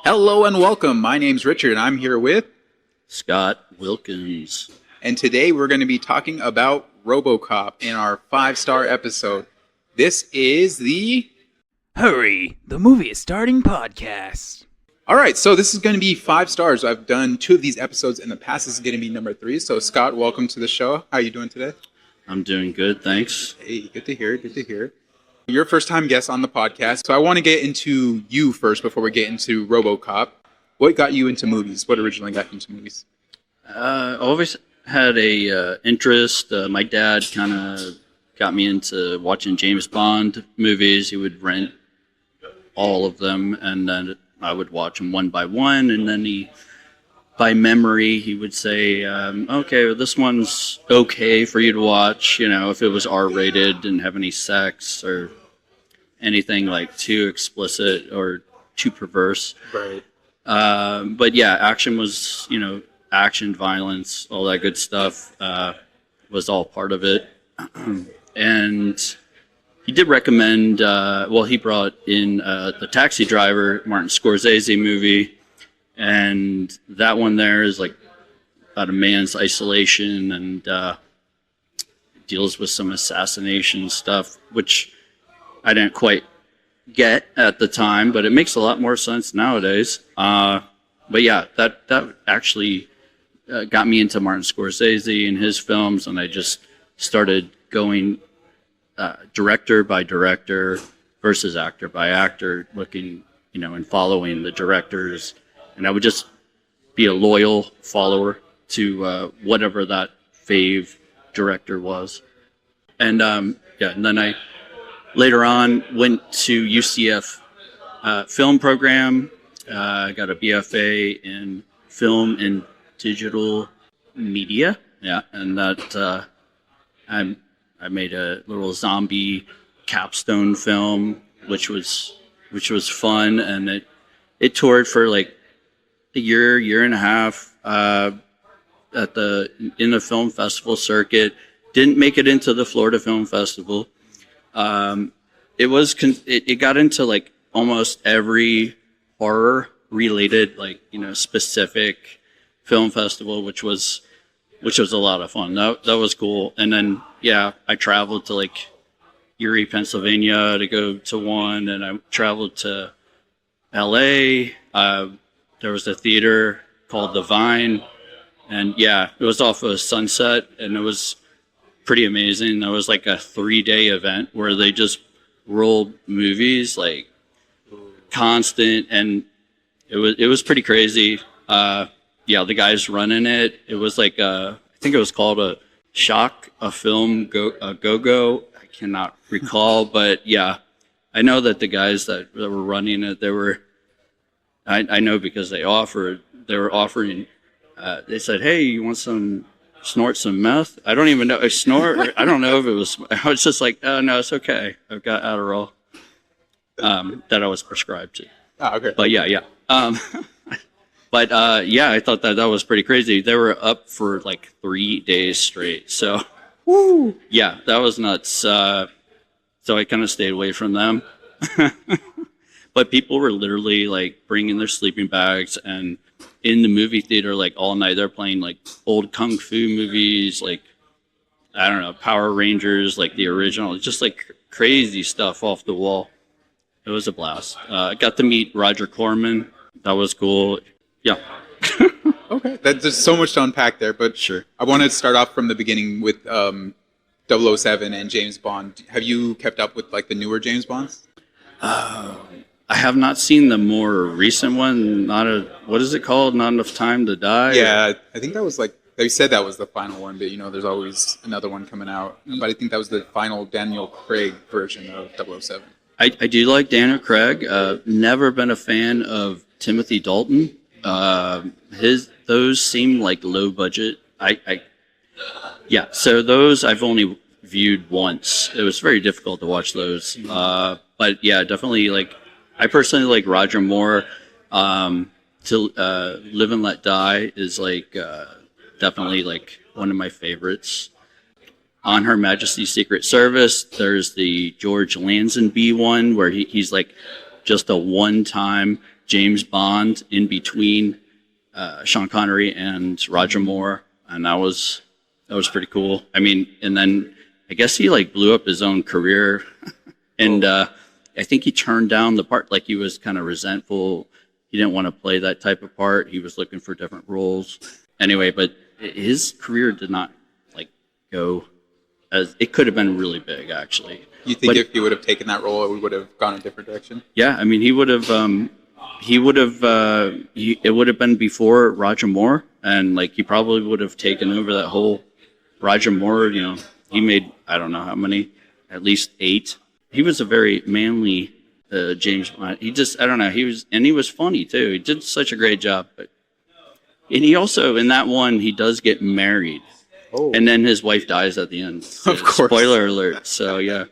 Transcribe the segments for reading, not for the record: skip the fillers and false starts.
Hello and welcome. My name's Richard and I'm here with Scott Wilkins. And today we're going to be talking about Robocop in our 5-star episode. This is the Hurry, the movie is starting podcast. Alright, so this is going to be 5 stars. I've done 2 of these episodes in the past. This is going to be number 3. So Scott, welcome to the show. How are you doing today? I'm doing good, thanks. Hey, good to hear. You're a first-time guest on the podcast, so I want to get into you first before we get into Robocop. What got you into movies? What originally got you into movies? I always had a interest. My dad kind of got me into watching James Bond movies. He would rent all of them, and then I would watch them one by one, and then by memory, he would say, okay, well, this one's okay for you to watch, if it was R-rated, didn't have any sex or anything like too explicit or too perverse. Right. But yeah, action was, action, violence, all that good stuff was all part of it. And he did recommend, he brought in the Taxi Driver, Martin Scorsese movie. And that one there is like about a man's isolation and deals with some assassination stuff, which I didn't quite get at the time, but it makes a lot more sense nowadays. But yeah, that actually got me into Martin Scorsese and his films, and I just started going director by director versus actor by actor, looking, and following the directors. And I would just be a loyal follower to whatever that fave director was. And and then I later on went to UCF film program. I got a BFA in film and digital media. Yeah, and that I made a little zombie capstone film, which was fun, and it toured for like a year and a half in the film festival circuit. Didn't make it into the Florida Film Festival. It got into like almost every horror related specific film festival, which was a lot of fun. That was cool. And then I traveled to like Erie, Pennsylvania to go to one, and I traveled to LA. There was a theater called The Vine, and it was off of Sunset, and it was pretty amazing. It was like a 3-day event where they just rolled movies like constant, and it was pretty crazy. The guys running it, it was like I think it was called a film go-go. I cannot recall, but I know that the guys that were running it, they were. I know because they were offering, they said, hey, you want snort some meth? I don't even know, I don't know if it was, I was just like, oh no, it's okay. I've got Adderall, that I was prescribed to. Oh, okay. But I thought that was pretty crazy. They were up for like 3 days straight. So, that was nuts. So I kind of stayed away from them. But people were literally like bringing their sleeping bags and in the movie theater like all night. They're playing like old kung fu movies, like I don't know, Power Rangers, like the original, just like crazy stuff off the wall. It was a blast. I got to meet Roger Corman. That was cool. Yeah. Okay, there's so much to unpack there, but sure. I want to start off from the beginning with 007 and James Bond. Have you kept up with like the newer James Bonds? I have not seen the more recent one. What is it called? Not Enough Time to Die? Yeah, I think that was like, they said that was the final one, but there's always another one coming out. But I think that was the final Daniel Craig version of 007. I do like Daniel Craig. Never been a fan of Timothy Dalton. Those seem like low budget. So those I've only viewed once. It was very difficult to watch those. But definitely like, I personally like Roger Moore. To Live and Let Die is like definitely like one of my favorites. On Her Majesty's Secret Service, there's the George Lazenby one where he's like just a one-time James Bond in between Sean Connery and Roger Moore, and that was pretty cool. I mean, and then I guess he like blew up his own career, and I think he turned down the part. Like he was kind of resentful. He didn't want to play that type of part. He was looking for different roles. Anyway, but his career did not like go as it could have been really big actually. You think if he would have taken that role, we would have gone a different direction? Yeah, I mean, he would have. It would have been before Roger Moore, and like he probably would have taken over that whole Roger Moore. You know, he made I don't know how many, at least 8. He was a very manly James Bond. He just I don't know. He was funny too. He did such a great job. And he also in that one he does get married, and then his wife dies at the end. Of course. Spoiler alert. So yeah.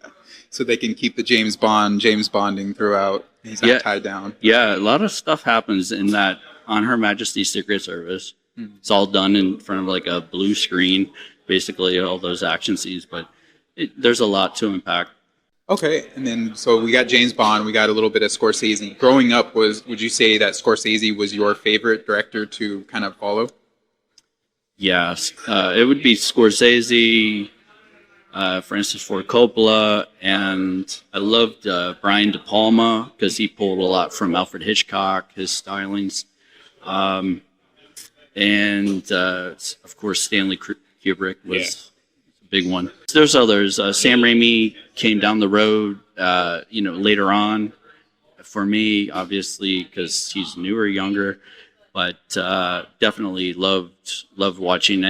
So they can keep the James Bonding throughout. He's not tied down. Yeah, a lot of stuff happens in that on Her Majesty's Secret Service. It's all done in front of like a blue screen, basically all those action scenes. But there's a lot to unpack. Okay, and then so we got James Bond, we got a little bit of Scorsese. Growing up, would you say that Scorsese was your favorite director to kind of follow? Yes, it would be Scorsese. For instance, for Coppola, and I loved Brian De Palma because he pulled a lot from Alfred Hitchcock, his stylings, and of course Stanley Kubrick was a big one. There's others. Sam Raimi came down the road, later on. For me, obviously, because he's newer, younger, but definitely loved watching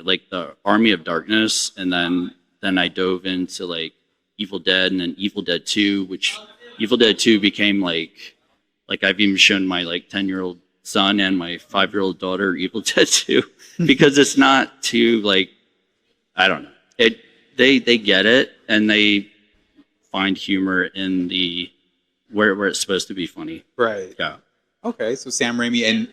like the Army of Darkness, and then I dove into like Evil Dead and then Evil Dead 2, which Evil Dead 2 became like I've even shown my like 10-year-old son and my 5-year-old daughter Evil Dead 2 because it's not too like I don't know. They get it and they find humor in the where it's supposed to be funny. Right. Yeah. Okay, so Sam Raimi, and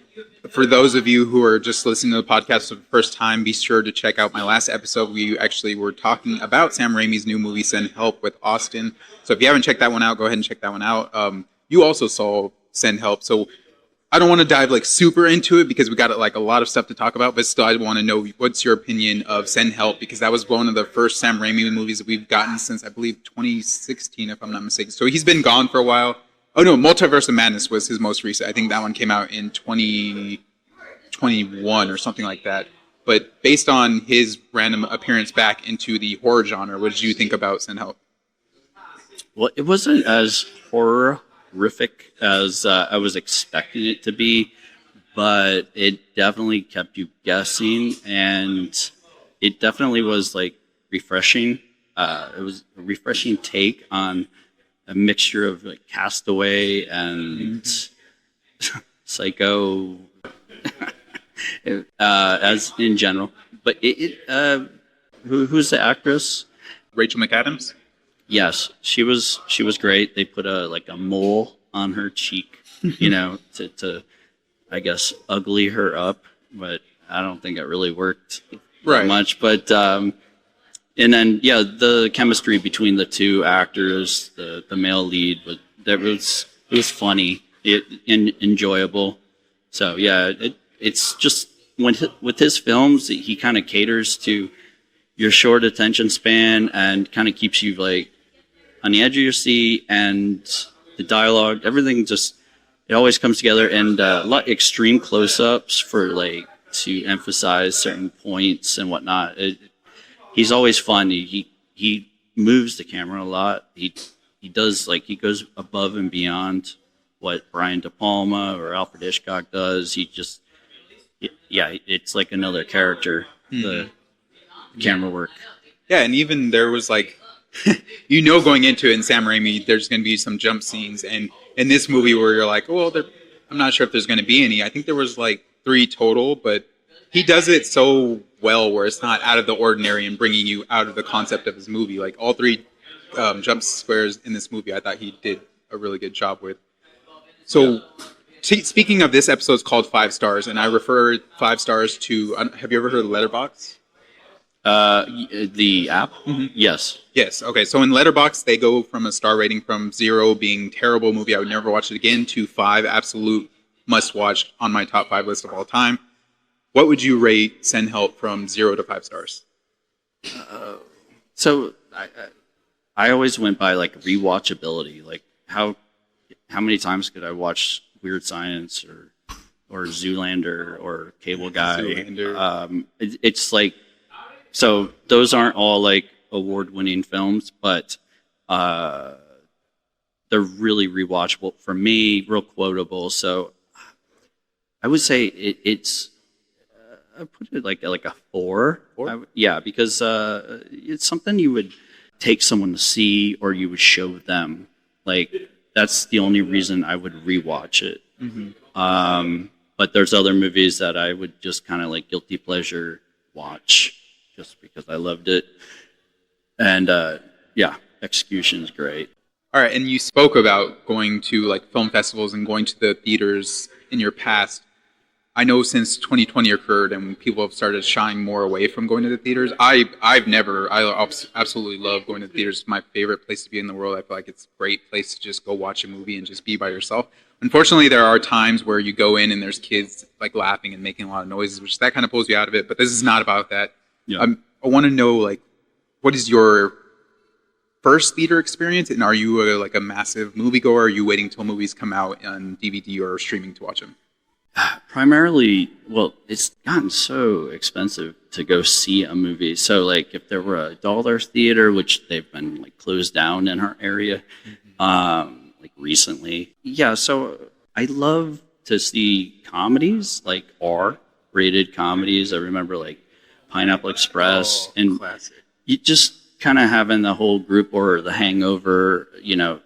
for those of you who are just listening to the podcast for the first time, be sure to check out my last episode. We actually were talking about Sam Raimi's new movie, Send Help, with Austin. So if you haven't checked that one out, go ahead and check that one out. You also saw Send Help, so I don't want to dive like super into it because we got like a lot of stuff to talk about, but still I want to know what's your opinion of Send Help, because that was one of the first Sam Raimi movies that we've gotten since I believe 2016, if I'm not mistaken. So he's been gone for a while. Oh no, Multiverse of Madness was his most recent. I think that one came out in 2021 or something like that. But based on his random appearance back into the horror genre, what did you think about Send Help? Well, it wasn't as horrific as I was expecting it to be, but it definitely kept you guessing, and it definitely was like refreshing. It was a refreshing take on a mixture of like Castaway and Psycho, as in general. But who's the actress? Rachel McAdams? Yes, she was great. They put a mole on her cheek, to I guess ugly her up, but I don't think it really worked that much. But and then the chemistry between the two actors, the male lead, it was funny, enjoyable. So it's just with his films, he kind of caters to your short attention span and kind of keeps you like on the edge of your seat, and the dialogue, everything it always comes together, and a lot extreme close-ups for like to emphasize certain points and whatnot. He's always fun. He moves the camera a lot. He does he goes above and beyond what Brian De Palma or Alfred Hitchcock does. It's like another character. The camera work. Yeah, and even there was going into it in Sam Raimi, there's going to be some jump scenes, and in this movie where you're like, well, I'm not sure if there's going to be any. I think there was 3 total, but he does it so well where it's not out of the ordinary and bringing you out of the concept of his movie. Like all 3 jump squares in this movie, I thought he did a really good job with. So speaking of this episode, it's called 5 Stars, and I refer 5 stars to, have you ever heard of Letterboxd? The app? Yes. Yes. Okay. So in Letterboxd, they go from a star rating from 0 being terrible movie, I would never watch it again, to 5 absolute must watch on my top 5 list of all time. What would you rate Send Help from 0 to 5 stars? So I always went by like rewatchability. Like how many times could I watch Weird Science or Zoolander or Cable Guy? Zoolander. It's like, so those aren't all like award-winning films, but they're really rewatchable for me, real quotable. So I would say it's I put it like a 4. Yeah, because it's something you would take someone to see or you would show them. Like that's the only reason I would rewatch it. But there's other movies that I would just kind of like guilty pleasure watch just because I loved it. And yeah, execution's great. All right. And you spoke about going to like film festivals and going to the theaters in your past. I know since 2020 occurred and people have started shying more away from going to the theaters. I absolutely love going to the theaters. It's my favorite place to be in the world. I feel like it's a great place to just go watch a movie and just be by yourself. Unfortunately, there are times where you go in and there's kids like laughing and making a lot of noises, which that kind of pulls you out of it. But this is not about that. Yeah. I want to know, like, what is your first theater experience? And are you a massive moviegoer? Are you waiting till movies come out on DVD or streaming to watch them? Primarily, well, it's gotten so expensive to go see a movie. So, like, if there were a dollar theater, which they've been like closed down in our area, like recently, yeah. So I love to see comedies, like R-rated comedies. I remember like Pineapple Express, and classic. You just kind of having the whole group or The Hangover,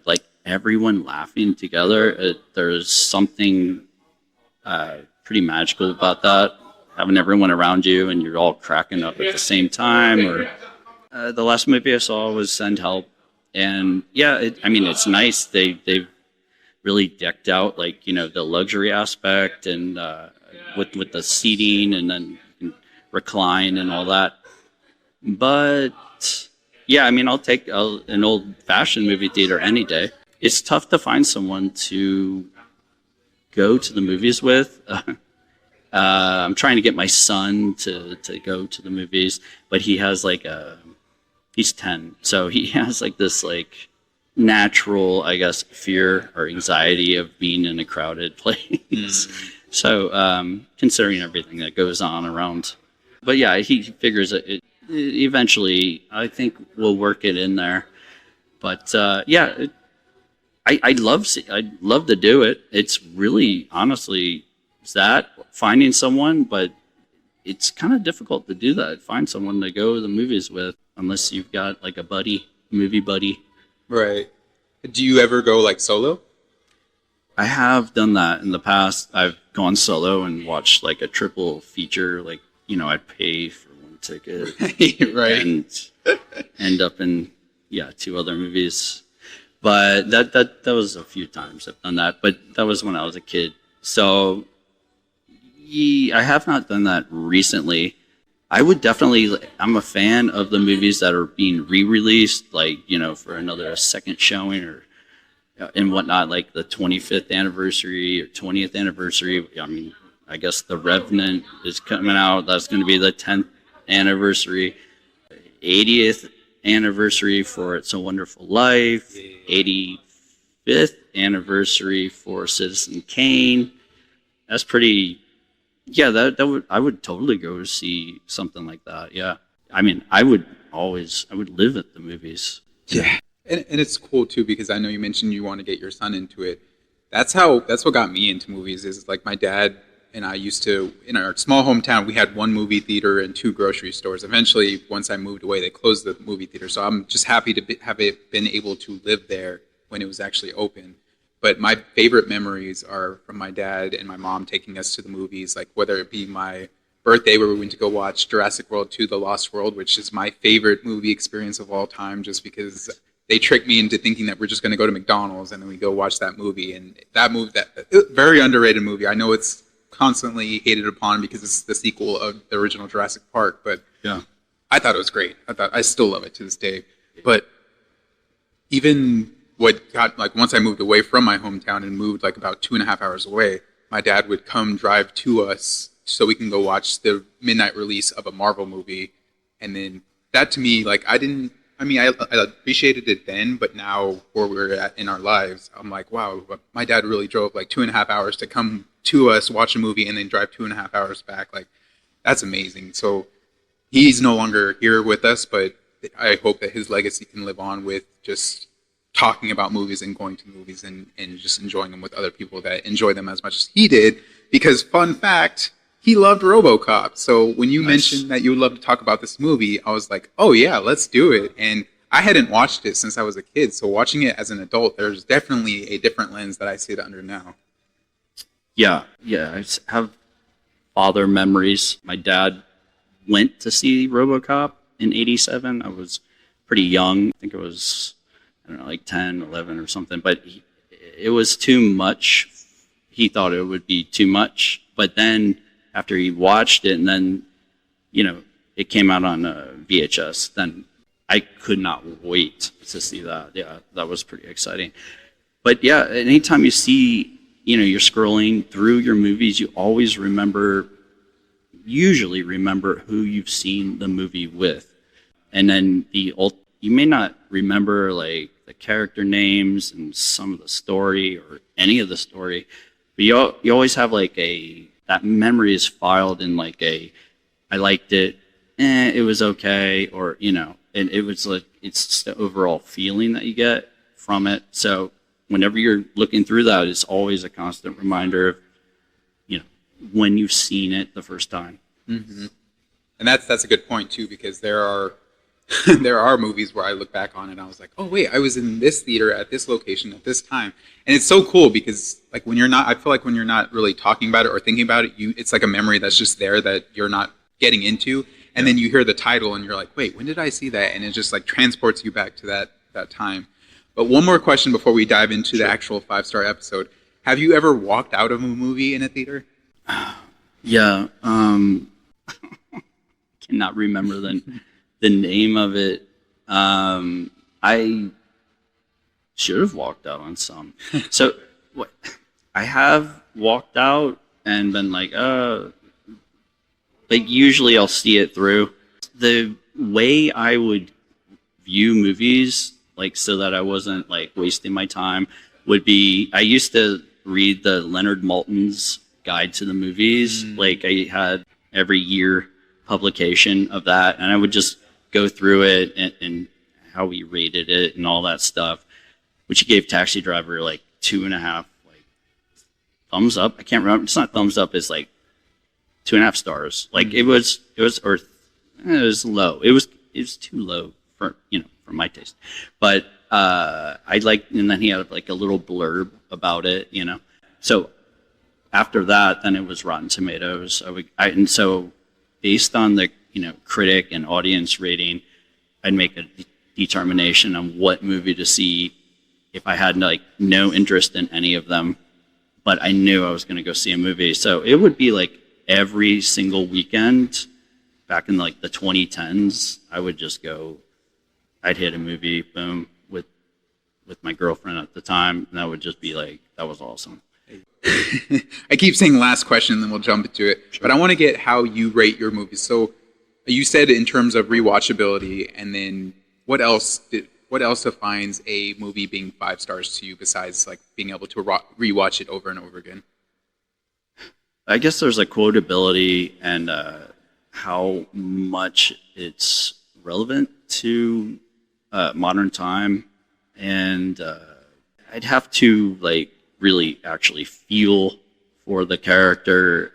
like everyone laughing together. There's something pretty magical about that, having everyone around you and you're all cracking up at the same time. Or the last movie I saw was Send Help, and yeah, it's nice. They've really decked out like the luxury aspect and with the seating and then you can recline and all that. But yeah, I'll take an old-fashioned movie theater any day. It's tough to find someone to go to the movies with. I'm trying to get my son to go to the movies, but he has he's 10, so he has like this like natural, I guess, fear or anxiety of being in a crowded place. So considering everything that goes on around, but yeah, he figures it eventually. I think we'll work it in there, but yeah. I'd love to do it. It's really, honestly, that finding someone, but it's kind of difficult to do that. Find someone to go to the movies with, unless you've got like a movie buddy. Right. Do you ever go like solo? I have done that in the past. I've gone solo and watched like a triple feature. Like I'd pay for one ticket, right, and end up in 2 other movies. But that was a few times I've done that. But that was when I was a kid. So I have not done that recently. I would definitely, I'm a fan of the movies that are being re-released, like, for another second showing or and whatnot, like the 25th anniversary or 20th anniversary. I guess The Revenant is coming out. That's going to be the 10th anniversary. 80th anniversary for It's a Wonderful Life, 85th anniversary for Citizen Kane. That's pretty. Yeah, I would totally go see something like that. Yeah, I would live at the movies. Yeah, and it's cool too because I know you mentioned you want to get your son into it. That's what got me into movies. Is like my dad and I used to, in our small hometown, we had one movie theater and 2 grocery stores. Eventually, once I moved away, they closed the movie theater. So I'm just happy to have been able to live there when it was actually open. But my favorite memories are from my dad and my mom taking us to the movies, like whether it be my birthday where we went to go watch Jurassic World 2: The Lost World, which is my favorite movie experience of all time, just because they tricked me into thinking that we're just going to go to McDonald's and then we go watch that movie. And that very underrated movie. I know it's constantly hated upon because it's the sequel of the original Jurassic Park, but yeah, I thought it was great. I still love it to this day. But even what got like once I moved away from my hometown and moved like about 2.5 hours away, my dad would come drive to us so we can go watch the midnight release of a Marvel movie, and then that to me like I appreciated it then, but now where we're at in our lives, I'm like, wow, my dad really drove like 2.5 hours to come to us, watch a movie, and then drive 2.5 hours back. Like, that's amazing. So he's no longer here with us, but I hope that his legacy can live on with just talking about movies and going to movies and just enjoying them with other people that enjoy them as much as he did. Because fun fact, he loved Robocop. So when you mentioned that you would love to talk about this movie, I was like, oh yeah, let's do it. And I hadn't watched it since I was a kid. So watching it as an adult, there's definitely a different lens that I see it under now. Yeah. I have father memories. My dad went to see Robocop in 87. I was pretty young. I think it was, I don't know, like 10, 11 or something. But it was too much. He thought it would be too much. But then after he watched it and then, it came out on VHS, then I could not wait to see that. Yeah, that was pretty exciting. But yeah, anytime you see, you're scrolling through your movies, you always usually remember who you've seen the movie with. And then you may not remember like the character names and some of the story or any of the story, but you always have like that memory is filed in like I liked it, it was okay, or and it was like it's just the overall feeling that you get from it. So whenever you're looking through that, it's always a constant reminder of when you've seen it the first time. Mm-hmm. And that's a good point too, because there are there are movies where I look back on it and I was like, oh wait, I was in this theater at this location at this time. And it's so cool because like I feel like when you're not really talking about it or thinking about it, it's like a memory that's just there that you're not getting into. And then you hear the title and you're like, wait, when did I see that? And it just like transports you back to that time. But one more question before we dive into the actual 5-star episode. Have you ever walked out of a movie in a theater? Yeah. Cannot remember the name of it. I should have walked out on some. So I have walked out and been like usually I'll see it through. The way I would view movies, like so that I wasn't like wasting my time, would be I used to read the Leonard Maltin's Guide to the Movies. Like I had every year publication of that, and I would just go through it and how he rated it and all that stuff, which he gave Taxi Driver like 2.5 like thumbs up. I can't remember. It's not thumbs up. It's like 2.5 stars. Like it was low. It was too low for for my taste. But I like, and then he had like a little blurb about it. So after that, then it was Rotten Tomatoes. And so based on the critic and audience rating, I'd make a determination on what movie to see if I had like no interest in any of them, but I knew I was going to go see a movie. So it would be like every single weekend back in like the 2010s, I would just go, I'd hit a movie, boom, with my girlfriend at the time, and that would just be like, that was awesome. I keep saying last question, then we'll jump into it. Sure. But I want to get how you rate your movies. So you said in terms of rewatchability, and then what else defines a movie being 5 stars to you besides like being able to rewatch it over and over again? I guess there's a quotability and how much it's relevant to modern time, and I'd have to like really actually feel for the character,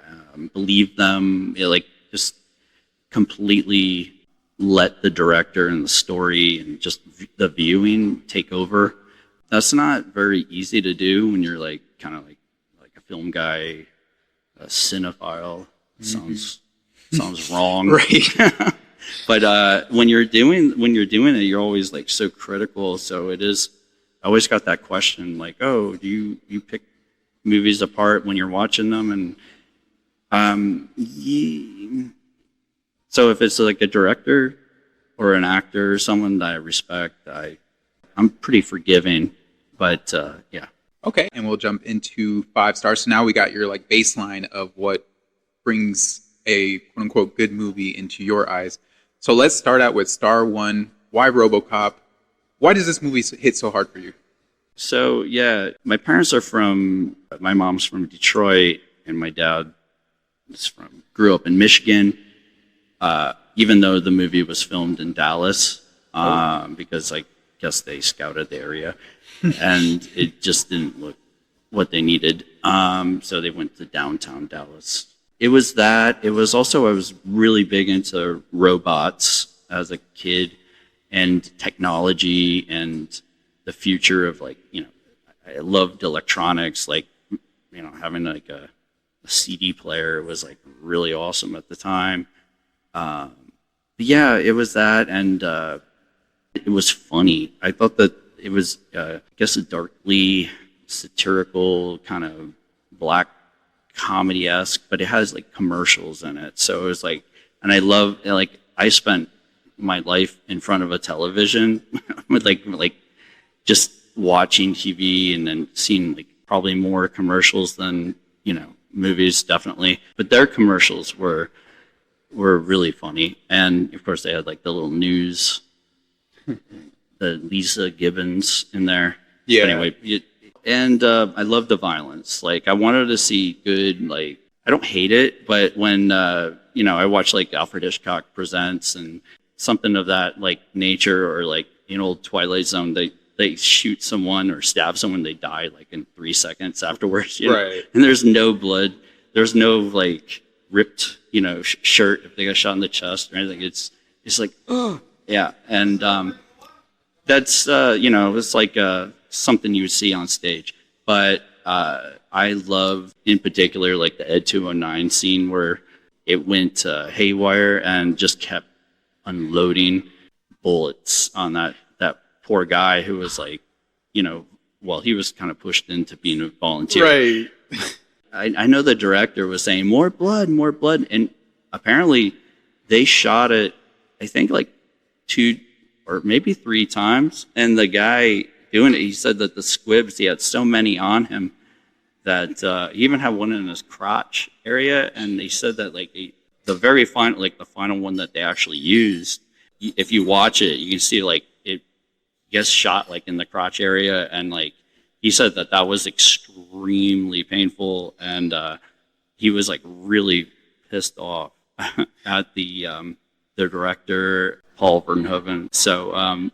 believe them, like just completely let the director and the story and just the viewing take over. That's not very easy to do when you're like kind of like a film guy, a cinephile. Sounds wrong, right? But when you're doing it, you're always like so critical. So it is. I always got that question, like, oh, do you pick movies apart when you're watching them? And so if it's like a director, or an actor or someone that I respect, I'm pretty forgiving. But yeah. Okay, and we'll jump into 5 stars. So now we got your like baseline of what brings a quote unquote good movie into your eyes. So let's start out with star one. Why Robocop? Why does this movie hit so hard for you? So yeah, my mom's from Detroit, and my dad grew up in Michigan. Even though the movie was filmed in Dallas, because I guess they scouted the area, and it just didn't look what they needed. So they went to downtown Dallas. It was that. It was also, I was really big into robots as a kid and technology and the future of like, I loved electronics, like, having like a CD player was like really awesome at the time. Yeah, it was that, and it was funny. I thought that it was, I guess, a darkly satirical kind of black comedy-esque, but it has like commercials in it. So it was like, and I spent my life in front of a television with like just watching TV and then seeing like probably more commercials than, movies, definitely. But their commercials were really funny. And of course they had like the little news, the Lisa Gibbons in there. Yeah. But anyway, and I love the violence. Like I wanted to see good, like, I don't hate it, but when, I watch like Alfred Hitchcock Presents and something of that like nature, or like in old Twilight Zone, they shoot someone or stab someone, they die like in 3 seconds afterwards. Right. And there's no blood. There's no like ripped, shirt if they got shot in the chest or anything. It's like, oh, yeah. And that's, it's like something you would see on stage. But I love, in particular, like the Ed 209 scene where it went haywire and just kept unloading bullets on that poor guy who was like, he was kind of pushed into being a volunteer. Right. I know the director was saying, more blood. And apparently they shot it, I think, like 2 or maybe 3 times. And the guy doing it, he said that the squibs, he had so many on him that he even had one in his crotch area. And they said that like the very final, like the final one that they actually used, if you watch it, you can see like it gets shot like in the crotch area. And like, he said that was extremely painful, and he was like really pissed off at the director, Paul Verhoeven. So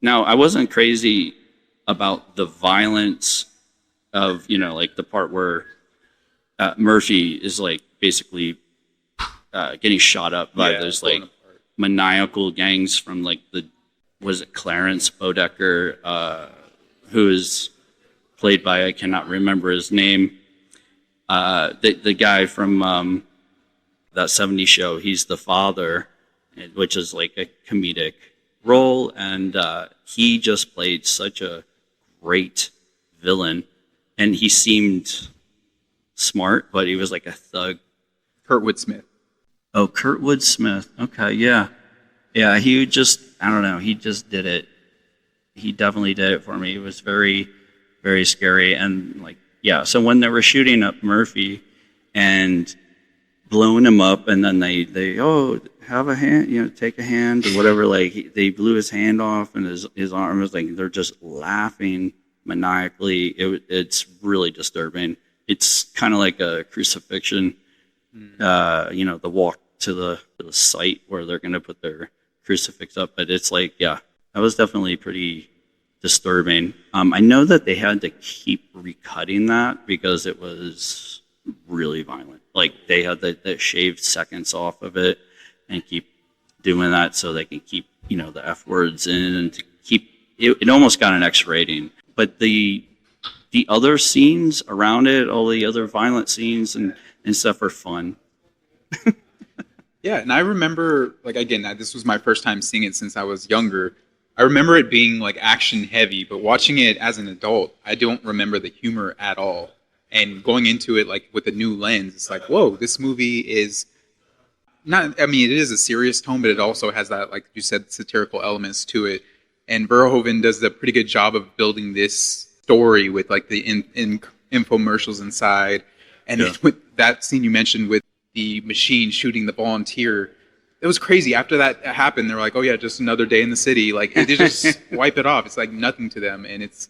now I wasn't crazy about the violence of like the part where Murphy is like basically getting shot up by those like maniacal gangs from like was it Clarence Bodecker, who is played by, I cannot remember his name, the guy from that 70s show. He's the father, which is like a comedic role, and he just played such a great villain, and he seemed smart, but he was like a thug. Kurtwood Smith. Oh, Kurtwood Smith. Okay, yeah. Yeah, he just, I don't know, he just did it. He definitely did it for me. It was very, very scary. And like, yeah, so when they were shooting up Murphy and blowing him up, and then they have a hand, take a hand or whatever, like they blew his hand off and his arm was like, they're just laughing maniacally. It's really disturbing. It's kind of like a crucifixion, the walk to the site where they're going to put their crucifix up. But it's like, yeah, that was definitely pretty disturbing. I know that they had to keep recutting that because it was really violent. Like they had to shave seconds off of it and keep doing that so they can keep, the F words in, and to keep it almost got an X rating. But the other scenes around it, all the other violent scenes and stuff are fun. Yeah, and I remember, like, again, this was my first time seeing it since I was younger. I remember it being, like, action heavy, but watching it as an adult, I don't remember the humor at all. And going into it, like, with a new lens, it's like, whoa, this movie is not, I mean, it is a serious tone, but it also has that, like you said, satirical elements to it. And Verhoeven does a pretty good job of building this story with like the in infomercials inside. And Yeah. with that scene you mentioned with the machine shooting the volunteer, it was crazy. After that happened, they were like, "Oh yeah, just another day in the city." Like they just wipe it off. It's like nothing to them, and it's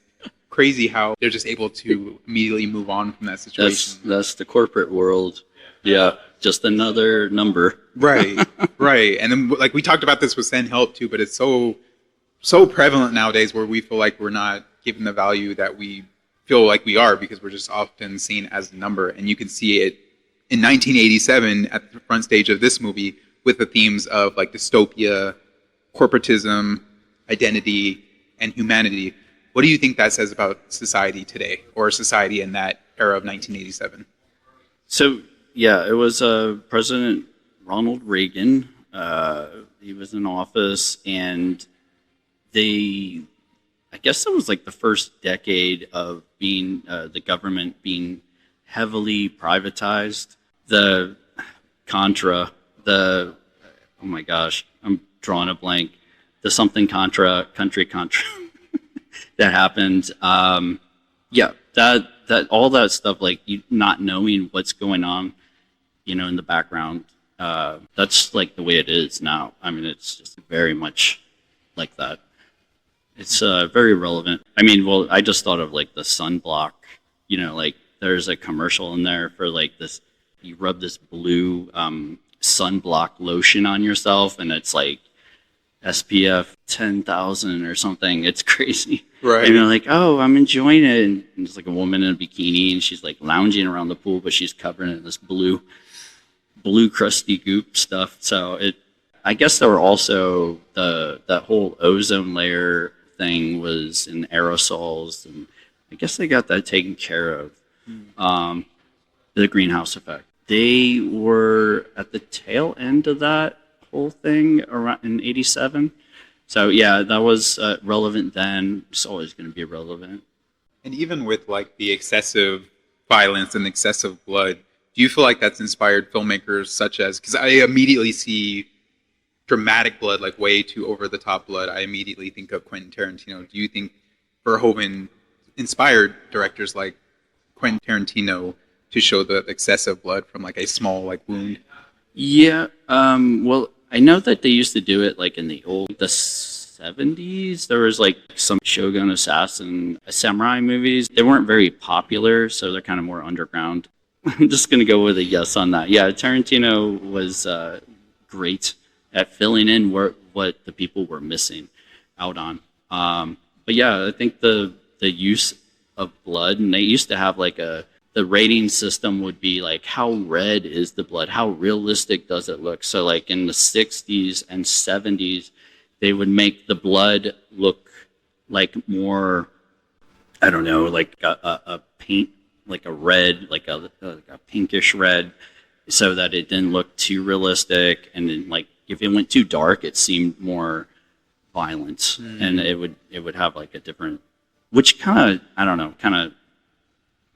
crazy how they're just able to immediately move on from that situation. That's the corporate world. Yeah, just another number. Right, right. And then like we talked about this with Send Help too, but it's so prevalent nowadays where we feel like we're not given the value that we feel like we are because we're just often seen as a number. And you can see it in 1987 at the front stage of this movie with the themes of like dystopia, corporatism, identity, and humanity. What do you think that says about society today or society in that era of 1987? So yeah, it was President Ronald Reagan. He was in office, and I guess it was like the first decade of being the government being heavily privatized. The Contra, oh my gosh, I'm drawing a blank. The something country Contra that happened. Yeah, that all that stuff, like you not knowing what's going on, in the background. That's like the way it is now. I mean, it's just very much like that. It's very relevant. I mean, well, I just thought of like the sunblock. Like there's a commercial in there for like this. You rub this blue sunblock lotion on yourself, and it's like SPF 10,000 or something. It's crazy. Right. And you're like, oh, I'm enjoying it. And it's like a woman in a bikini, and she's like lounging around the pool, but she's covered in this blue crusty goop stuff. So I guess there were also that whole ozone layer thing was in aerosols, and I guess they got that taken care of. The greenhouse effect. They were at the tail end of that whole thing around in '87. So yeah, that was relevant then. It's always going to be relevant. And even with like the excessive violence and excessive blood, do you feel like that's inspired filmmakers such as, because I immediately see dramatic blood, like way too over the top blood. I immediately think of Quentin Tarantino. Do you think Verhoeven inspired directors like Quentin Tarantino to show the excessive blood from like a small like wound? Yeah. Well, I know that they used to do it like in the 70s. There was like some Shogun Assassin samurai movies. They weren't very popular, so they're kind of more underground. I'm just going to go with a yes on that. Yeah, Tarantino was great at filling in what the people were missing out on. But yeah, I think the use of blood, and they used to have like the rating system would be like, how red is the blood? How realistic does it look? So like in the 60s and 70s, they would make the blood look like more, I don't know, like a paint, like a red, like a pinkish red, so that it didn't look too realistic. And then like if it went too dark, it seemed more violent, and it would have like a different, which kind of, I don't know,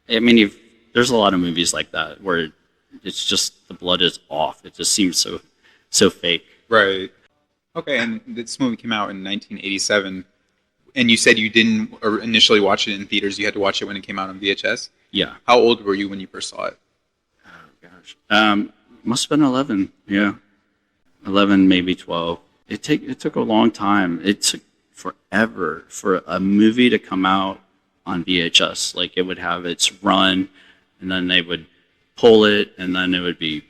I mean, if there's a lot of movies like that where it's just the blood is off. It just seems so fake. Right. Okay, and this movie came out in 1987, and you said you didn't initially watch it in theaters. You had to watch it when it came out on VHS. Yeah. How old were you when you first saw it? Oh gosh. Must have been 11. Yeah. 11, maybe 12. It took a long time. It took forever for a movie to come out on VHS. Like it would have its run, and then they would pull it, and then it would be,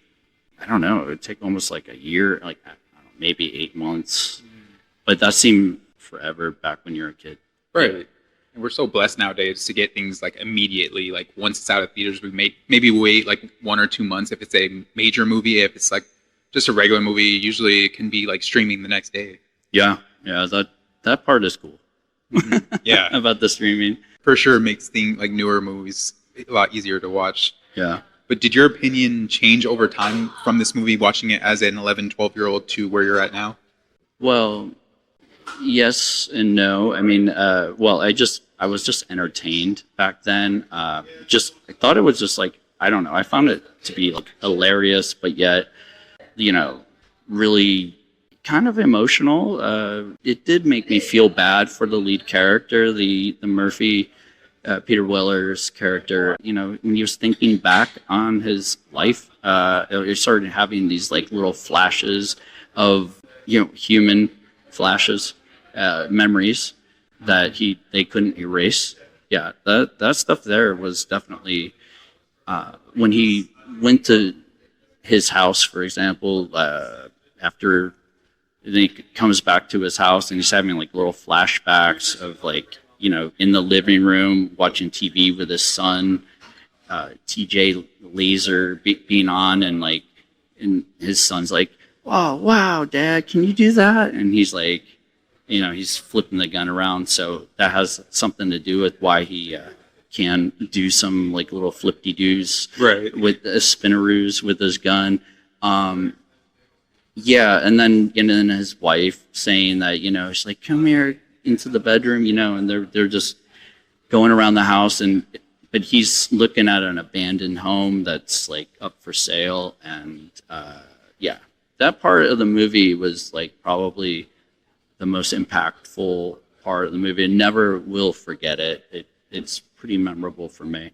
I don't know, it would take almost like a year, like I don't know, maybe 8 months. But that seemed forever back when you were a kid. Right. And we're so blessed nowadays to get things like immediately. Like once it's out of theaters, we maybe wait like 1 or 2 months if it's a major movie. If it's like just a regular movie, usually it can be like streaming the next day. Yeah, that part is cool. Yeah. About the streaming. For sure makes things like newer movies a lot easier to watch. Yeah. But did your opinion change over time from this movie, watching it as an 11, 12-year-old to where you're at now? Well, yes and no. I mean, I was just entertained back then. I thought it was just like, I don't know. I found it to be like hilarious, but yet really kind of emotional. It did make me feel bad for the lead character, the Murphy, Peter Weller's character. When he was thinking back on his life, he started having these like little flashes of human flashes, memories that they couldn't erase. Yeah, that stuff there was definitely when he went to his house, for example, after he comes back to his house and he's having like little flashbacks of like in the living room watching TV with his son, TJ laser being on, and his son's like, wow, Dad, can you do that? And he's like, he's flipping the gun around. So that has something to do with why he can do some like little flip-de-doos Right. with spinneroos with his gun. Yeah, and then his wife saying that she's like, come here into the bedroom, and they're just going around the house, but he's looking at an abandoned home that's like up for sale, and yeah, that part of the movie was like probably the most impactful part of the movie. I never will forget it. It's pretty memorable for me.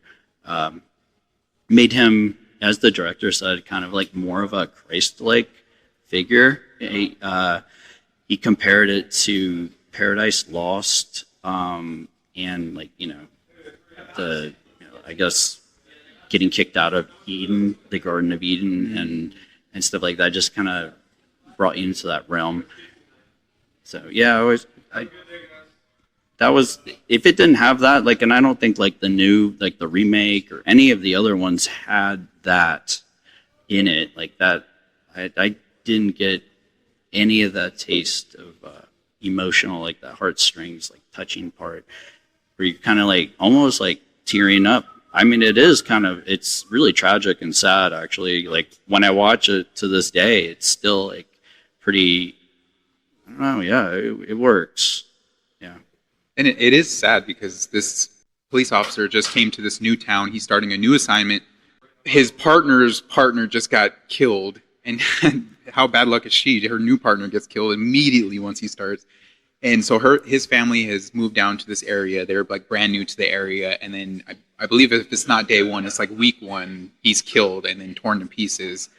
Made him, as the director said, kind of like more of a Christ-like figure. He compared it to Paradise Lost, and like I guess getting kicked out of Eden, the Garden of Eden, and stuff like that. Just kind of brought you into that realm. So yeah, that was, if it didn't have that, like, and I don't think like the new, like the remake or any of the other ones had that in it, like that. I didn't get any of that taste of emotional, like the heartstrings, like touching part, where you're kind of like almost like tearing up. I mean, it's really tragic and sad, actually. Like when I watch it to this day, it's still like pretty, I don't know, yeah, it works. Yeah. And it is sad because this police officer just came to this new town. He's starting a new assignment. His partner's partner just got killed. And how bad luck is she? Her new partner gets killed immediately once he starts. And so his family has moved down to this area. They're like brand new to the area. And then I believe if it's not day one, it's like week one, he's killed and then torn to pieces.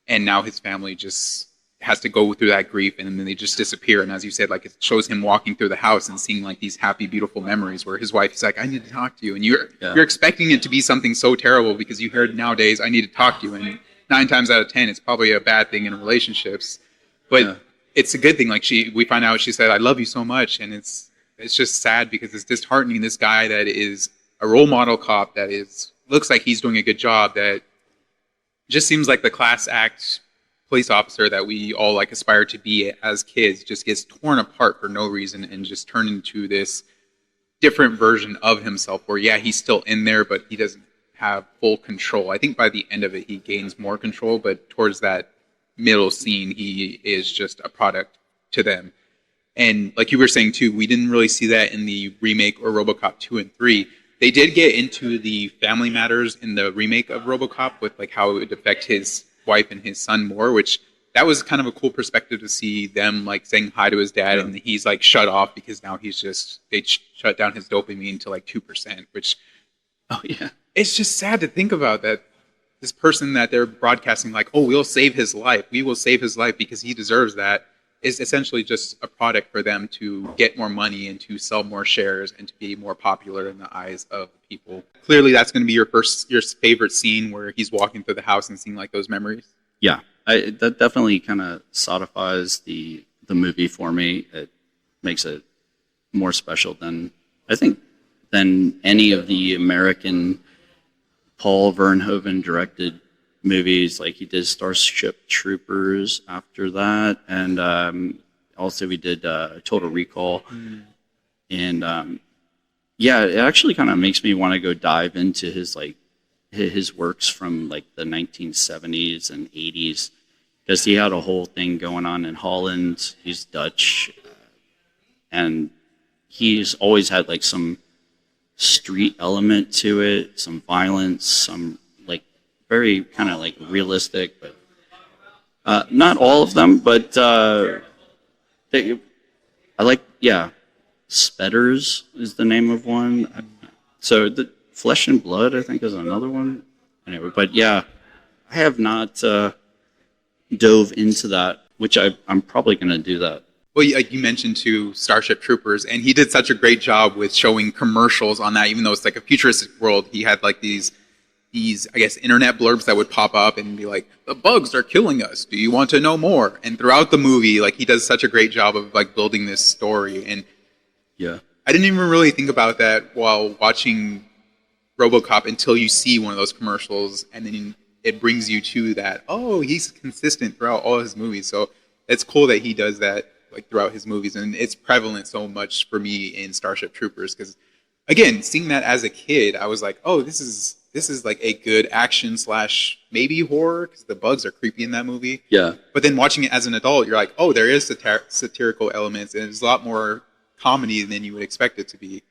And now his family just has to go through that grief, and then they just disappear. And as you said, like it shows him walking through the house and seeing like these happy, beautiful memories where his wife is like, I need to talk to you. And you're expecting it to be something so terrible because you heard nowadays, I need to talk to you. And 9 times out of 10, it's probably a bad thing in relationships. But it's a good thing. Like we find out she said, I love you so much. And it's just sad because it's disheartening. This guy that is a role model cop that looks like he's doing a good job, that just seems like the class act police officer that we all like aspire to be as kids, just gets torn apart for no reason and just turned into this different version of himself where, yeah, he's still in there, but he doesn't have full control. I think by the end of it, he gains more control, but towards that middle scene, he is just a product to them. And like you were saying too, we didn't really see that in the remake or Robocop 2 and 3. They did get into the family matters in the remake of Robocop with like how it would affect his wife and his son more, which that was kind of a cool perspective to see them like saying hi to his dad, and he's like shut off because now they shut down his dopamine to like 2%, which it's just sad to think about that this person that they're broadcasting like, oh, we will save his life because he deserves that, is essentially just a product for them to get more money and to sell more shares and to be more popular in the eyes of people. Clearly, that's going to be your favorite scene where he's walking through the house and seeing like those memories. Yeah, that definitely kind of solidifies the movie for me. It makes it more special than any of the American Paul Verhoeven directed movies. Like he did Starship Troopers after that, and also we did Total Recall. And yeah, it actually kind of makes me want to go dive into his works from like the 1970s and 80s, because he had a whole thing going on in Holland. He's Dutch, and he's always had like some street element to it, some violence, some like very kind of like realistic, but Not all of them, but I like, yeah, Spetters is the name of one. So the Flesh and Blood, I think, is another one. Anyway, but yeah, I have not dove into that, which I'm probably going to do that. Well, like you mentioned too, Starship Troopers, and he did such a great job with showing commercials on that. Even though it's like a futuristic world, he had like these I guess internet blurbs that would pop up and be like, "The bugs are killing us. Do you want to know more?" And throughout the movie, like he does such a great job of like building this story. And Yeah. I didn't even really think about that while watching RoboCop until you see one of those commercials, and then it brings you to that. Oh, he's consistent throughout all his movies. So it's cool that he does that like throughout his movies, and it's prevalent so much for me in Starship Troopers because, again, seeing that as a kid, I was like, oh, this is like a good action / maybe horror because the bugs are creepy in that movie. Yeah. But then watching it as an adult, you're like, oh, there is satirical elements, and it's a lot more comedy than you would expect it to be.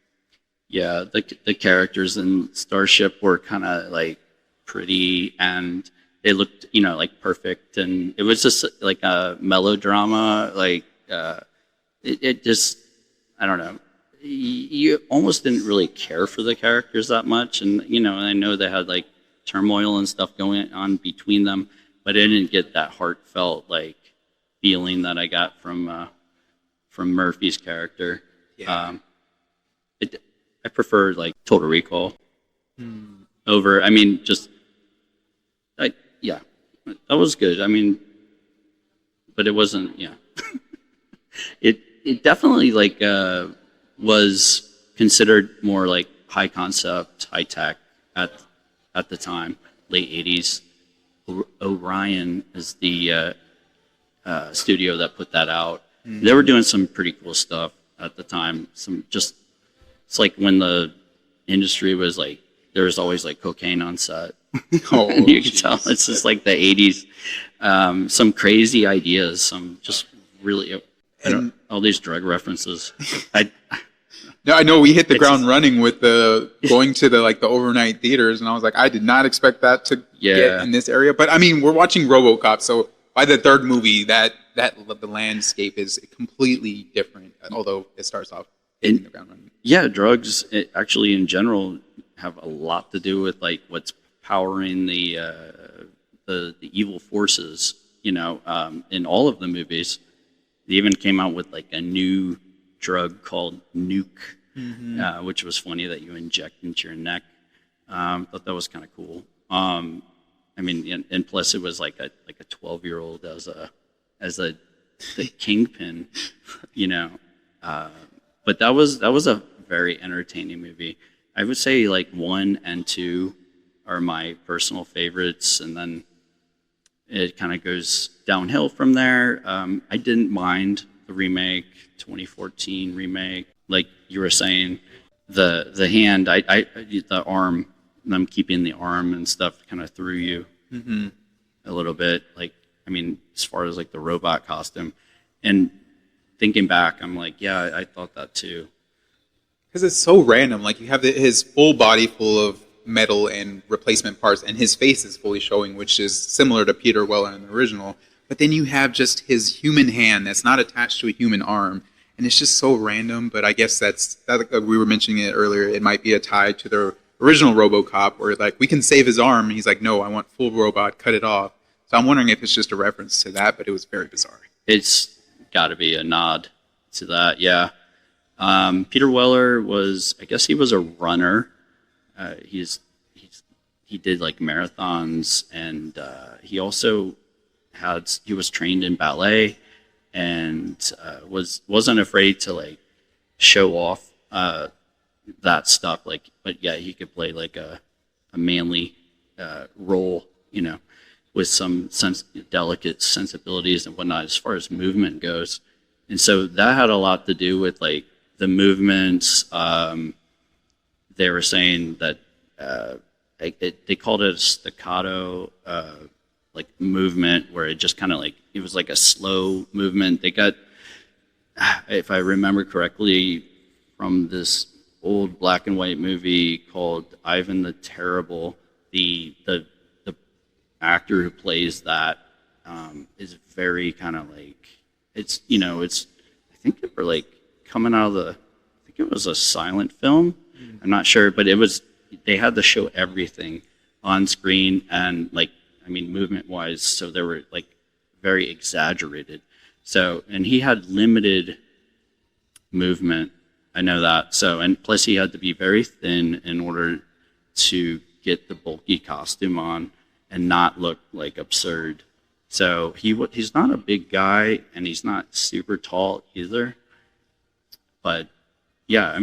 Yeah, the characters in Starship were kind of like pretty, and they looked, like perfect, and it was just like a melodrama. Like it just, I don't know. You almost didn't really care for the characters that much, and I know they had like turmoil and stuff going on between them, but I didn't get that heartfelt like feeling that I got from Murphy's character. Yeah. I prefer like Total Recall over. I mean, yeah, that was good. I mean, but it wasn't. Yeah, it definitely like was considered more like high concept, high tech at the time, late '80s. Orion is the studio that put that out. They were doing some pretty cool stuff at the time. It's like when the industry was like, there was always like cocaine on set. Oh, You can tell it's just like the '80s. Some crazy ideas, some just really all these drug references. No, I know we hit the ground running with the going to the overnight theaters, and I was like, I did not expect that to get in this area. But I mean, we're watching RoboCop, so by the third movie, that the landscape is completely different. Although it starts off hitting the ground running. Yeah, drugs actually in general have a lot to do with like what's powering the evil forces. In all of the movies, they even came out with like a new drug called Nuke, which was funny that you inject into your neck. Thought that was kind of cool. I mean, and plus it was like a 12-year-old as the kingpin, But that was a very entertaining movie. I would say like 1 and 2 are my personal favorites, and then it kind of goes downhill from there. I didn't mind the remake, 2014 remake, like you were saying. The hand, the arm, them keeping the arm and stuff kind of threw you a little bit. Like, I mean, as far as like the robot costume, and thinking back, I'm like, yeah, I thought that too. Because it's so random. Like you have his full body full of metal and replacement parts, and his face is fully showing, which is similar to Peter Weller in the original. But then you have just his human hand that's not attached to a human arm, and it's just so random. But I guess that we were mentioning it earlier. It might be a tie to the original RoboCop, where like we can save his arm, and he's like, no, I want full robot, cut it off. So I'm wondering if it's just a reference to that, but it was very bizarre. It's got to be a nod to that, yeah. Peter Weller I guess he was a runner. He did like marathons, and he also he was trained in ballet, and wasn't afraid to like show off that stuff. Like, but yeah, he could play like a manly role, with some delicate sensibilities and whatnot as far as movement goes. And so that had a lot to do with like the movements. They were saying that they called it a staccato like movement, where it just kind of like, it was like a slow movement. They got, if I remember correctly, from this old black and white movie called Ivan the Terrible, the actor who plays that is very kind of like it's I think they were like coming out of I think it was a silent film. I'm not sure, but they had to show everything on screen and like movement wise, so they were like very exaggerated. So and he had limited movement. I know that. So and plus he had to be very thin in order to get the bulky costume on and not look like absurd. So he's not a big guy and he's not super tall either. But yeah,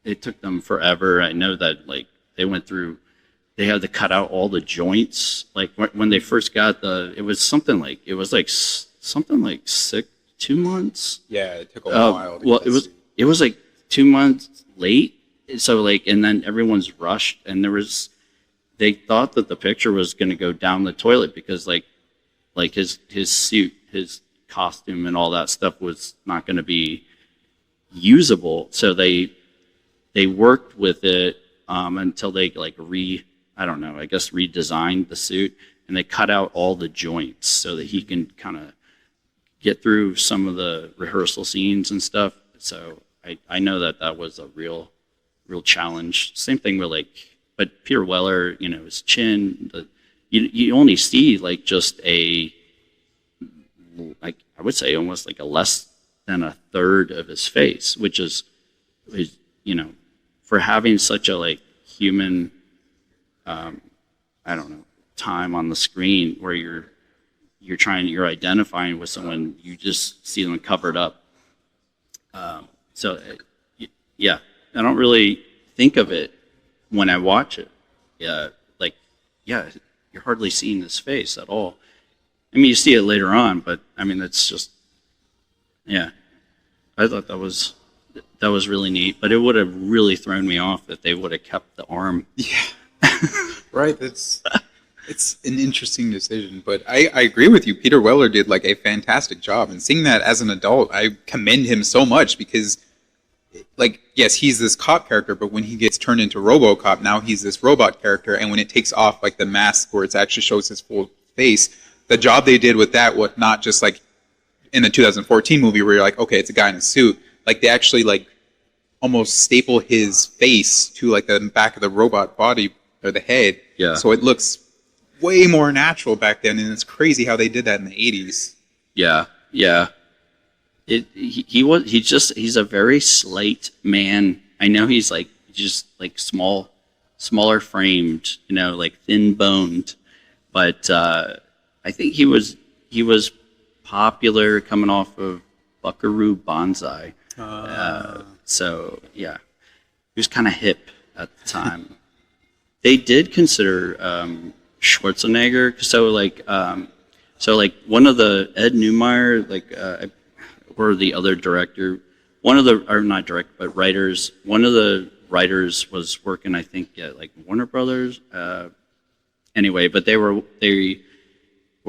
it took them forever. I know that like they had to cut out all the joints. Like when they first got it was something like 2 months. Yeah, it took a while. Well, it was like 2 months late. So like, and then everyone's rushed, and they thought that the picture was going to go down the toilet because like his suit, his costume, and all that stuff was not going to be usable. So they worked with it until they like redesigned the suit, and they cut out all the joints so that he can kind of get through some of the rehearsal scenes and stuff. So I know that was a real challenge. Same thing with but Peter Weller, his chin, you only see like just I would say almost like a less than a third of his face, which is for having such a like human, time on the screen where you're identifying with someone, you just see them covered up. Yeah, I don't really think of it when I watch it. You're hardly seeing his face at all. You see it later on, but it's just, yeah. I thought that was really neat, but it would have really thrown me off if they would have kept the arm. Yeah, right. It's an interesting decision, but I agree with you. Peter Weller did like a fantastic job, and seeing that as an adult, I commend him so much because, like, yes, he's this cop character, but when he gets turned into Robocop, now he's this robot character, and when it takes off like the mask where it actually shows his full face, the job they did with that was not just like in the 2014 movie where you're like, okay, it's a guy in a suit. Like they actually like almost staple his face to like the back of the robot body or the head. Yeah. So it looks way more natural back then, and it's crazy how they did that in the 80s. Yeah. He's a very slight man. I know he's like just like smaller framed, like thin boned, but I think he was popular coming off of Buckaroo Banzai. So yeah, he was kind of hip at the time. They did consider Schwarzenegger. So one of the Ed Neumeyer, or the other director, writers. One of the writers was working, I think, at like Warner Brothers. Anyway, but they were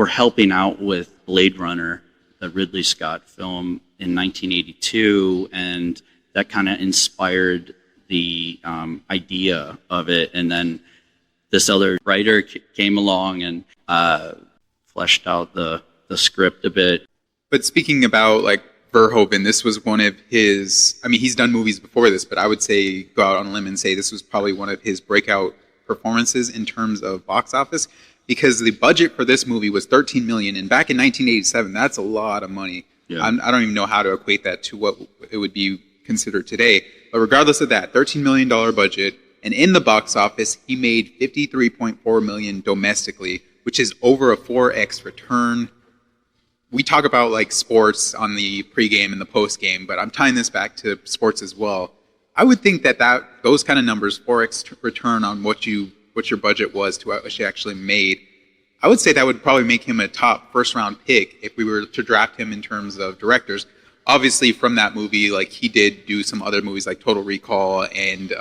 helping out with Blade Runner, the Ridley Scott film in 1982, and that kind of inspired the idea of it. And then this other writer came along and fleshed out the script a bit. But speaking about like Verhoeven, this was one of his, he's done movies before this, but I would say, go out on a limb and say this was probably one of his breakout performances in terms of box office, because the budget for this movie was $13 million, and back in 1987, that's a lot of money. Yeah. I don't even know how to equate that to what it would be considered today. But regardless of that, $13 million budget, and in the box office, he made $53.4 million domestically, which is over a 4x return. We talk about like sports on the pregame and the postgame, but I'm tying this back to sports as well. I would think that those kind of numbers, 4x return on what your budget was to what you actually made, I would say that would probably make him a top first-round pick if we were to draft him in terms of directors. Obviously, from that movie, like he did do some other movies like Total Recall and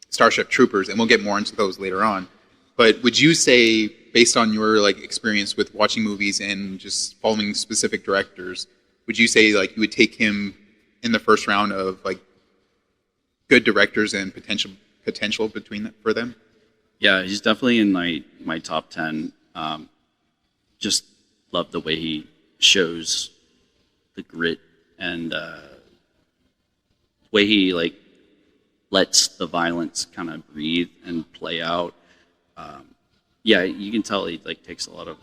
Starship Troopers, and we'll get more into those later on. But would you say, based on your like experience with watching movies and just following specific directors, would you say like you would take him in the first round of like good directors and potential for them? Yeah, he's definitely in my top 10. Just love the way he shows the grit and way he like lets the violence kind of breathe and play out. Yeah, you can tell he like takes a lot of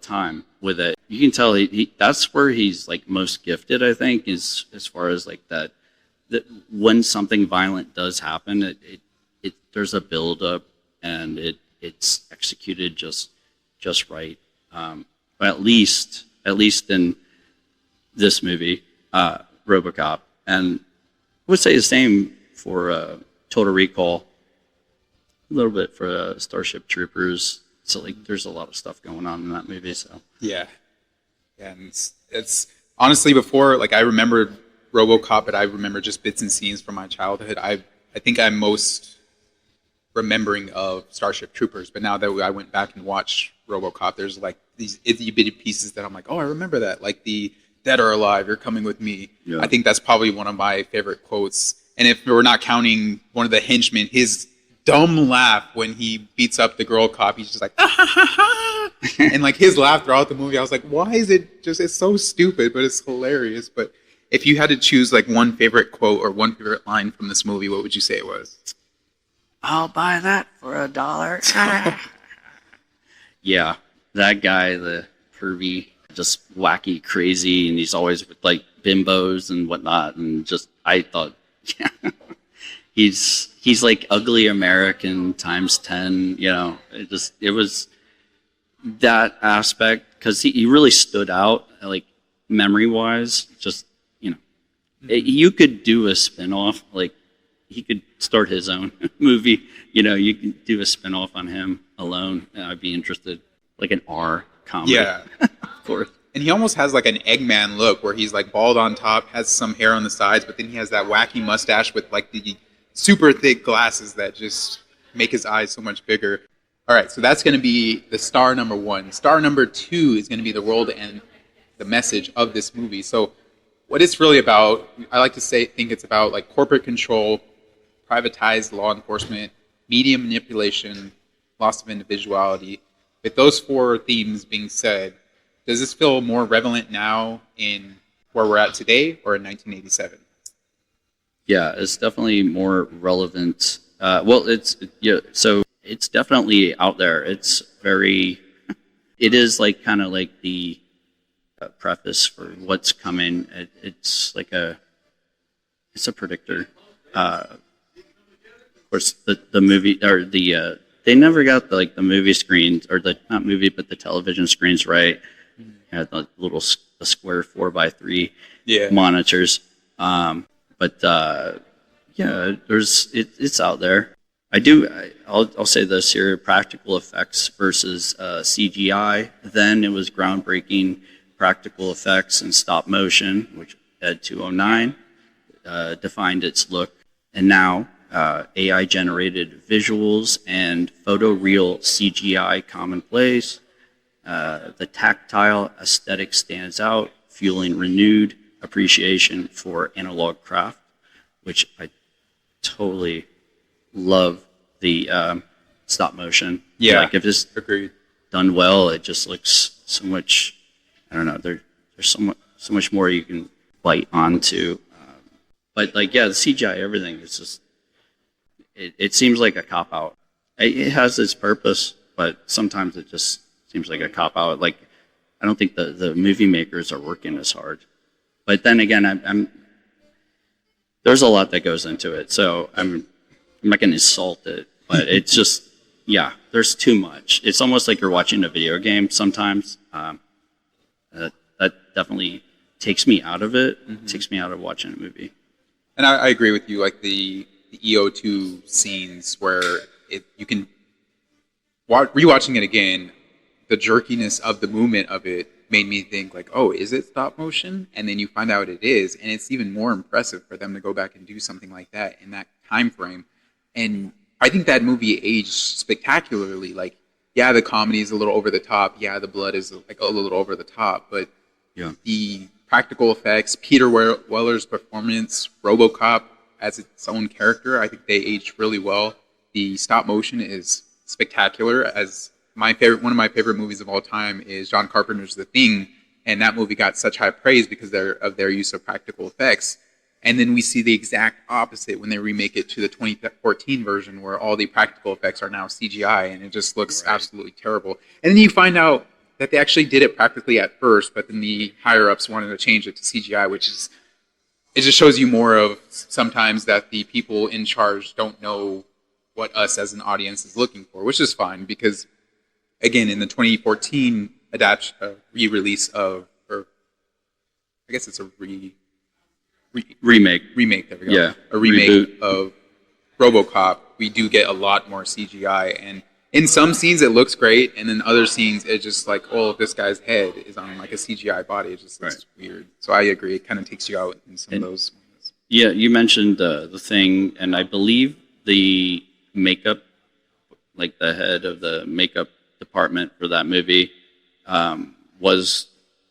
time with it. You can tell he that's where he's like most gifted, I think, is as far as like that when something violent does happen, it there's a build up and it's executed just right. But at least in this movie, RoboCop, and I would say the same for Total Recall, a little bit for Starship Troopers. So like, there's a lot of stuff going on in that movie. So Yeah, and it's honestly before like I remembered RoboCop, but I remember just bits and scenes from my childhood. I think I'm most remembering of Starship Troopers, but now that I went back and watched RoboCop, there's like these itty bitty pieces that I'm like, oh, I remember that, like the "Dead or Alive, you're coming with me." Yeah. I think that's probably one of my favorite quotes. And if we're not counting one of the henchmen, his dumb laugh when he beats up the girl cop, he's just like, ah, ha, ha, ha. And like his laugh throughout the movie, I was like, why is it just, it's so stupid, but it's hilarious. But if you had to choose like one favorite quote or one favorite line from this movie, what would you say it was? I'll buy that for $1. yeah, that guy, the pervy, just wacky, crazy, and he's always with like bimbos and whatnot, and just I thought, yeah, he's like ugly American times 10. You know, it was that aspect because he really stood out, like memory wise. Just you could do a spinoff, like he could start his own movie. You know, you could do a spinoff on him alone, and I'd be interested, like an R comedy. Yeah. Of course. And he almost has like an Eggman look where he's like bald on top, has some hair on the sides, but then he has that wacky mustache with like the super thick glasses that just make his eyes so much bigger. All right, so that's going to be the star number one. Star number two is going to be the world and the message of this movie. So what it's really about, I like to think it's about like corporate control, privatized law enforcement, media manipulation, loss of individuality. With those four themes being said, does this feel more relevant now in where we're at today or in 1987? Yeah, it's definitely more relevant. So it's definitely out there. It's very, it is like kind of like the preface for what's coming. It's like it's a predictor. Of course, the movie or they never got the movie screens or not movie but the television screens right. Had the little the square 4x3 monitors. But it's out there. I'll say this here: practical effects versus CGI. Then it was groundbreaking practical effects and stop motion, which Ed 209 defined its look, and now AI generated visuals and photoreal CGI commonplace. The tactile aesthetic stands out, fueling renewed appreciation for analog craft, which I totally love the stop motion. Yeah, like if it's agreed. Done well, it just looks so much. I don't know. There's so much more you can bite onto. But like the CGI, everything is just. It seems like a cop out. It has its purpose, but sometimes it just seems like a cop out. Like I don't think the movie makers are working as hard. But then again, I'm there's a lot that goes into it, so I'm not going to insult it, but it's just there's too much. It's almost like you're watching a video game sometimes. That definitely takes me out of it. Mm-hmm. Takes me out of watching a movie. And I agree with you. Like the EO2 scenes where you can rewatching it again, the jerkiness of the movement of it made me think like, oh, is it stop motion? And then you find out it is, and it's even more impressive for them to go back and do something like that in that time frame. And I think that movie aged spectacularly. Like, yeah, the comedy is a little over the top. Yeah, the blood is like a little over the top, but the practical effects, Peter Weller's performance, RoboCop as its own character, I think they aged really well. The stop motion is spectacular, as one of my favorite movies of all time is John Carpenter's The Thing, and that movie got such high praise because of their use of practical effects. And then we see the exact opposite when they remake it to the 2014 version, where all the practical effects are now CGI, and it just looks absolutely terrible. And then you find out that they actually did it practically at first, but then the higher ups wanted to change it to CGI, which is, it just shows you more of sometimes that the people in charge don't know what us as an audience is looking for, which is fine because, again, in the 2014 re-release of, or I guess it's a remake. Remake, there we go. Yeah. A remake Reboot. of Robocop. We do get a lot more CGI, and in some scenes it looks great, and in other scenes it's just like, oh, this guy's head is on like a CGI body. It just looks weird. So I agree. It kind of takes you out in some of those moments. Yeah, you mentioned The Thing, and I believe the makeup, like the head of the makeup department for that movie,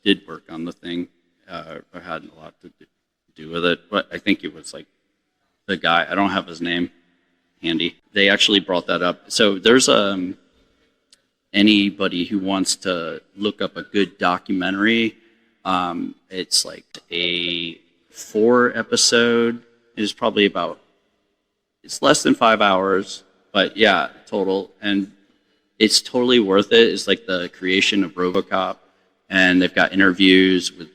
did work on The Thing, or had a lot to do with it. But I think it was like the guy. I don't have his name handy. They actually brought that up. So there's anybody who wants to look up a good documentary. It's like a 4-episode. It's probably it's less than 5 hours, but yeah, total. And it's totally worth it. It's like the creation of Robocop, and they've got interviews with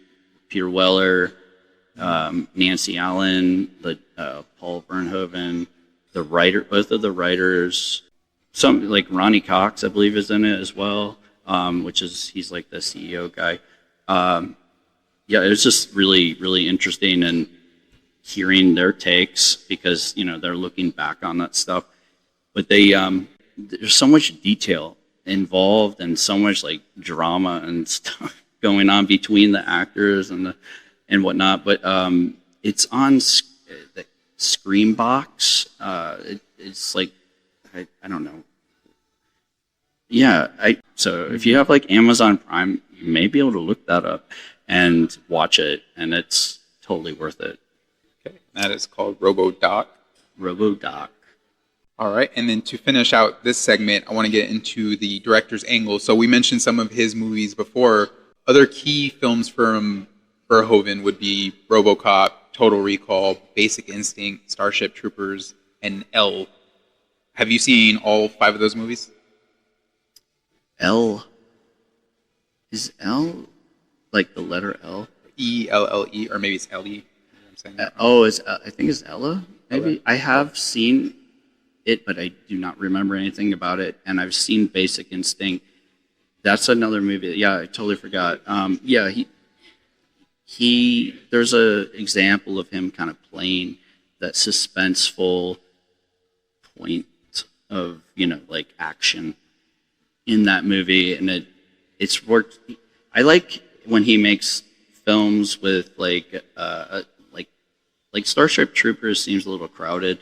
Peter Weller, Nancy Allen, Paul Verhoeven, both of the writers. Some like Ronnie Cox, I believe, is in it as well, he's like the CEO guy. Yeah, it was just really, really interesting, and hearing their takes because they're looking back on that stuff. But there's so much detail involved and so much like drama and stuff going on between the actors and whatnot. But it's on the Screambox. It's like I don't know. Yeah, so if you have like Amazon Prime, you may be able to look that up and watch it, and it's totally worth it. Okay, that is called RoboDoc. RoboDoc. All right, and then to finish out this segment, I want to get into the director's angle. So we mentioned some of his movies before. Other key films from Verhoeven would be Robocop, Total Recall, Basic Instinct, Starship Troopers, and L. Have you seen all 5 of those movies? L. Is L like the letter L? E-L-L-E, or maybe it's L-E. I'm saying that. I think it's Ella, maybe. Ella. I have seen it, but I do not remember anything about it. And I've seen Basic Instinct. That's another movie. Yeah, I totally forgot. Yeah, he there's a example of him kind of playing that suspenseful point of like action in that movie, and it's worked. I like when he makes films with like Starship Troopers seems a little crowded.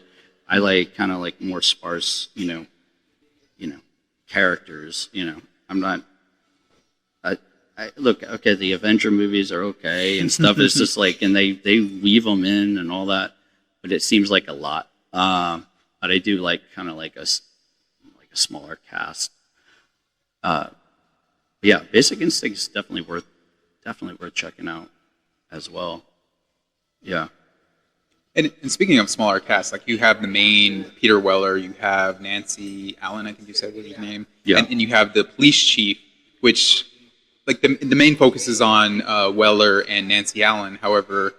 I like kind of like more sparse, characters. I'm not. I look okay. The Avenger movies are okay and stuff. It's just like, and they weave them in and all that, but it seems like a lot. But I do like kind of like a smaller cast. Yeah, Basic Instinct is definitely worth checking out as well. Yeah. And speaking of smaller casts, like you have the main Peter Weller, you have Nancy Allen, I think you said was his name, yeah, and you have the police chief, which like the main focus is on Weller and Nancy Allen. However,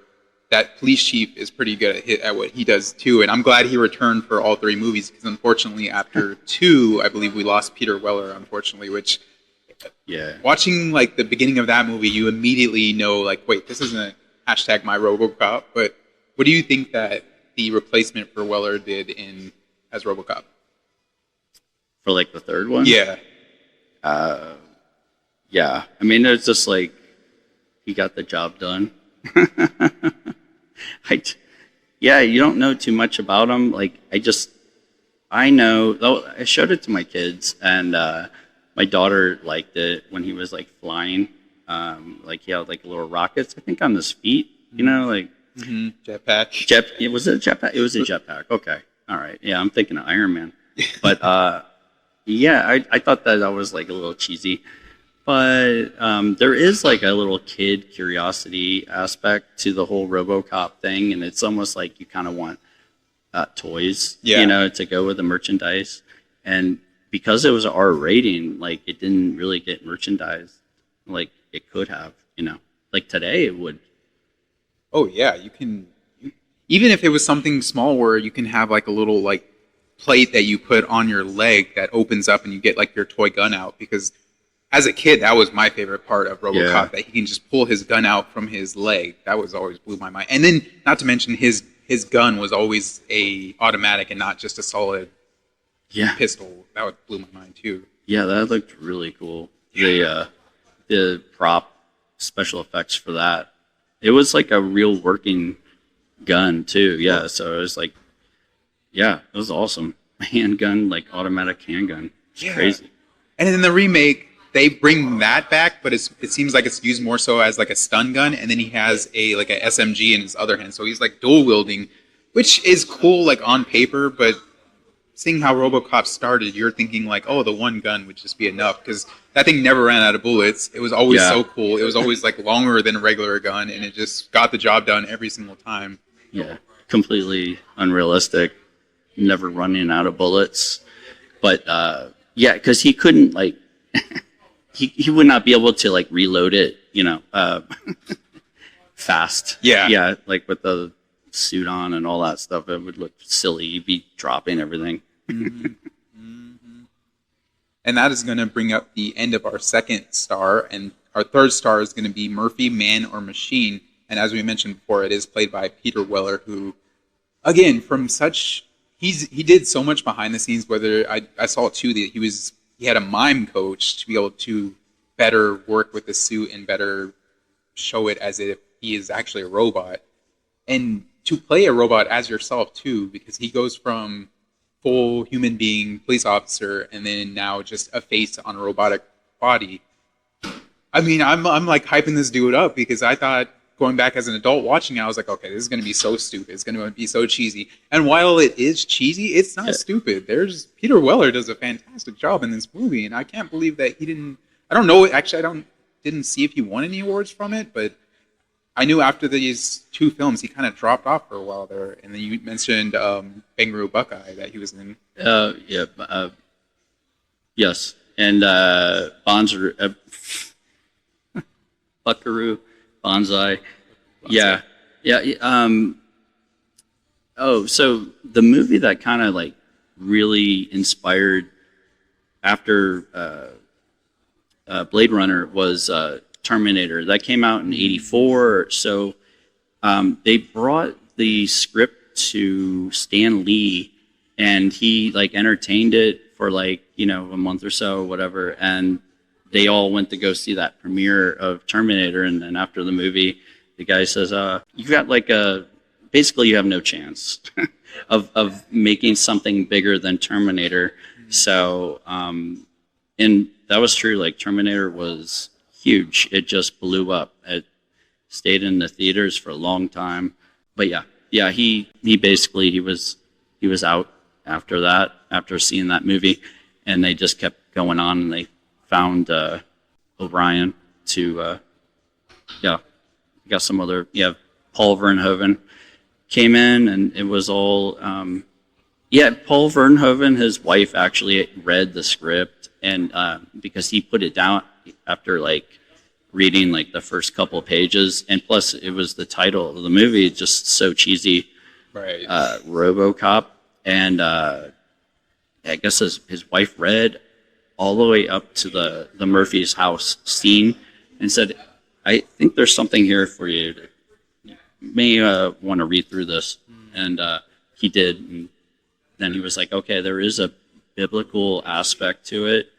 that police chief is pretty good at what he does too, and I'm glad he returned for all 3 movies because unfortunately after 2, I believe we lost Peter Weller, unfortunately, which watching like the beginning of that movie, you immediately know like, wait, this isn't hashtag my Robocop. But what do you think that the replacement for Weller did as Robocop? For like the 3rd one? Yeah. Yeah. I mean, it's just like he got the job done. You don't know too much about him. Like I know, though I showed it to my kids, and my daughter liked it when he was like flying. Like he had like little rockets, I think, on his feet. Like Jetpack. Was it a jetpack? It was a jetpack. Okay, all right. Yeah, I'm thinking of Iron Man, but Yeah, I thought that was like a little cheesy, but there is like a little kid curiosity aspect to the whole RoboCop thing, and it's almost like you kind of want toys, Yeah. to go with the merchandise, and because it was an R rating, like it didn't really get merchandised like it could have, like today it would. Oh yeah, you can. Even if it was something small, where you can have like a little like plate that you put on your leg that opens up, and you get like your toy gun out. Because as a kid, that was my favorite part of RoboCop. Yeah. That he can just pull his gun out from his leg. That was always blew my mind. And then, not to mention, his gun was always a automatic and not just a solid Yeah, pistol. That would blew my mind too. yeah, that looked really cool. The prop special effects for that, it was like a real working gun too. Yeah, so it was like, yeah, it was awesome. Handgun, like automatic handgun. It's Yeah. crazy. And in the remake, they bring that back, but it seems like it's used more so as like a stun gun, and then he has a like a SMG in his other hand, so he's like dual wielding, which is cool like on paper, but seeing how RoboCop started, you're thinking like, oh, the one gun would just be enough because that thing never ran out of bullets. It was always Yeah. so cool. It was always like longer than a regular gun, and it just got the job done every single time. Yeah, completely unrealistic. Never running out of bullets, but yeah, because he couldn't like he would not be able to like reload it, fast. Yeah. Yeah, like with the suit on and all that stuff, it would look silly. You'd be dropping everything. And that is going to bring up the end of our second star. And our third star is going to be Murphy, Man or Machine. And as we mentioned before, it is played by Peter Weller, who, again, he did so much behind the scenes. Whether I saw too that he had a mime coach to be able to better work with the suit and better show it as if he is actually a robot. And to play a robot as yourself too, because he goes from full human being police officer and then now just a face on a robotic body. I mean, I'm like hyping this dude up because I thought going back as an adult watching it, I was like, okay, this is going to be so stupid. It's going to be so cheesy. And while it is cheesy, it's not stupid. Peter Weller does a fantastic job in this movie, and I can't believe that he didn't. I don't know. Actually, didn't see if he won any awards from it, but I knew after these two films he kind of dropped off for a while there. And then you mentioned Kangaroo Buckeye that he was in. Yeah, yes, and Bonzer, Buckaroo, Bonsai. Yeah, yeah. Oh, so the movie that kind of like really inspired after Blade Runner was Terminator. That came out in '84. So they brought the script to Stan Lee, and he like entertained it for like a month or so, whatever, and they all went to go see that premiere of Terminator. And then after the movie, the guy says, "You got like basically you have no chance of making something bigger than Terminator." So, and that was true. Like Terminator was huge. It just blew up. It stayed in the theaters for a long time. But yeah, he basically he was out after that, after seeing that movie, and they just kept going on, and they found O'Brien to got some other Paul Verhoeven came in, and it was all Paul Verhoeven, his wife actually read the script, and because he put it down after like reading like the first couple of pages, and plus it was the title of the movie, just so cheesy, Right. RoboCop, and I guess his wife read all the way up to the Murphy's house scene and said, "I think there's something here for you. You may want to read through this." And he did, and then he was like, "Okay, there is a biblical aspect to it."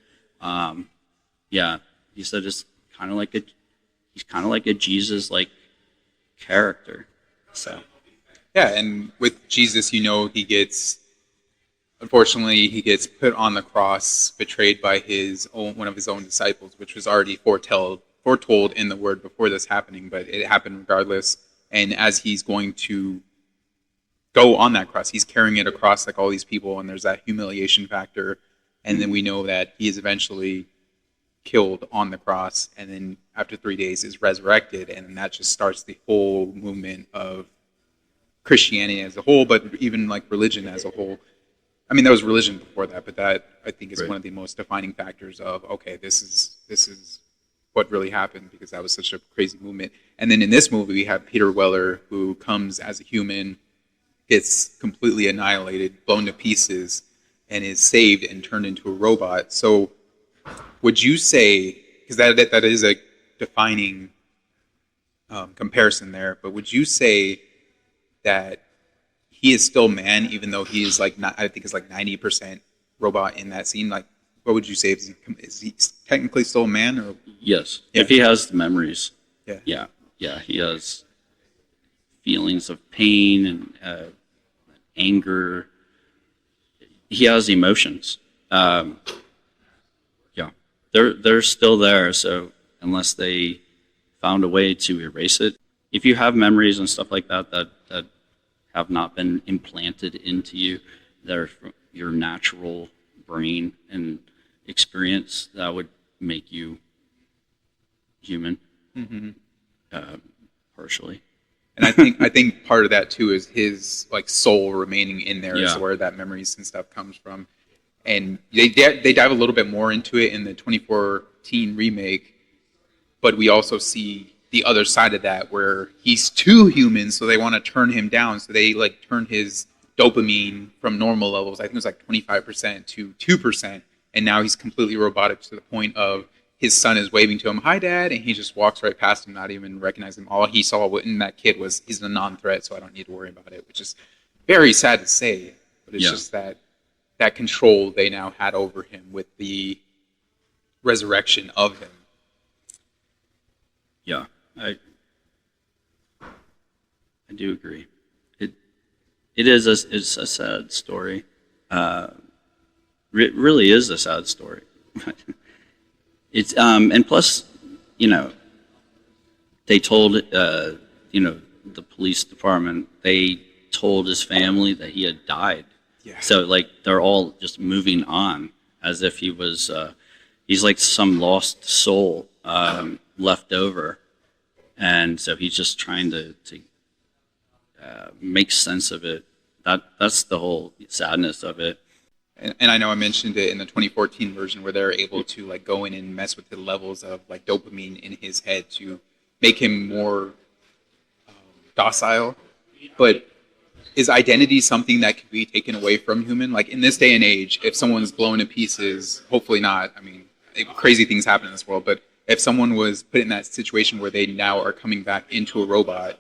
He said it's kind of like he's kind of like a Jesus like character. So Yeah, and with Jesus, unfortunately, he gets put on the cross, betrayed by one of his own disciples, which was already foretold in the Word before this happening, but it happened regardless. And as he's going to go on that cross, he's carrying it across like all these people, and there's that humiliation factor. and then we know that he is eventually killed on the cross, and then after 3 days is resurrected, and that just starts the whole movement of Christianity as a whole, but even like religion as a whole. I mean, there was religion before that, but that I think is one of the most defining factors of, okay, this is what really happened, because that was such a crazy movement. And then in this movie, we have Peter Weller, who comes as a human, gets completely annihilated, blown to pieces, and is saved and turned into a robot. So would you say, because that is a defining comparison there, but would you say that he is still man, even though he is like, not, I think it's like 90% robot in that scene? Like, what would you say? Is he technically still a man? Or Yes, if he has the memories. Yeah. Yeah, he has feelings of pain and anger. He has emotions. They're still there. So unless they found a way to erase it, if you have memories and stuff like that have not been implanted into you, that are from your natural brain and experience, that would make you human, partially. And I think part of that too is his like soul remaining in there, is where that memories and stuff comes from. And they dive a little bit more into it in the 2014 remake, but we also see the other side of that, where he's too human, so they want to turn him down. So they like turn his dopamine from normal levels, I think it was like 25% to 2%, and now he's completely robotic to the point of his son is waving to him, "Hi, Dad," and he just walks right past him, not even recognizing him. All he saw in that kid was, he's a non-threat, so I don't need to worry about it, which is very sad to say, but it's just that control they now had over him with the resurrection of him. Yeah, I do agree. It's a sad story. It really is a sad story. It's and plus, they told the police department, they told his family that he had died. Yeah. So like they're all just moving on as if he was he's like some lost soul left over, and so he's just trying to make sense of it. That's the whole sadness of it. And I know I mentioned it in the 2014 version, where they're able to like go in and mess with the levels of like dopamine in his head to make him more docile. But is identity something that can be taken away from human? Like in this day and age, if someone's blown to pieces, hopefully not. I mean, crazy things happen in this world. But if someone was put in that situation where they now are coming back into a robot,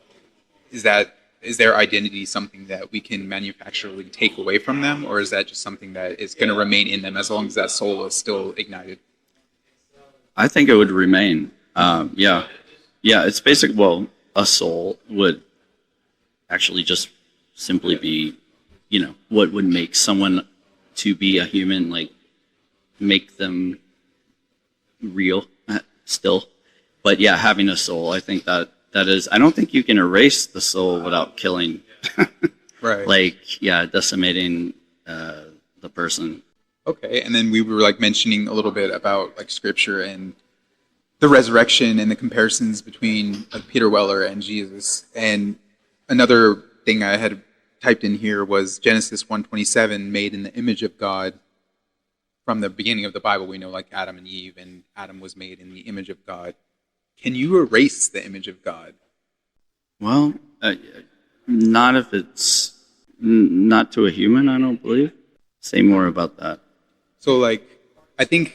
is their identity something that we can manufacturally take away from them, or is that just something that is going to remain in them as long as that soul is still ignited? I think it would remain. Yeah, it's basically, well, a soul would actually just simply be, what would make someone to be a human, like make them real still. But yeah, having a soul, I think that is, I don't think you can erase the soul without killing. Right. Like, decimating the person. Okay, and then we were like mentioning a little bit about like scripture and the resurrection and the comparisons between like Peter Weller and Jesus. And another thing I had typed in here was Genesis 1:27, made in the image of God. From the beginning of the Bible, we know like Adam and Eve, and Adam was made in the image of God. Can you erase the image of God? Well, not if it's not to a human, I don't believe. Say more about that. So like, I think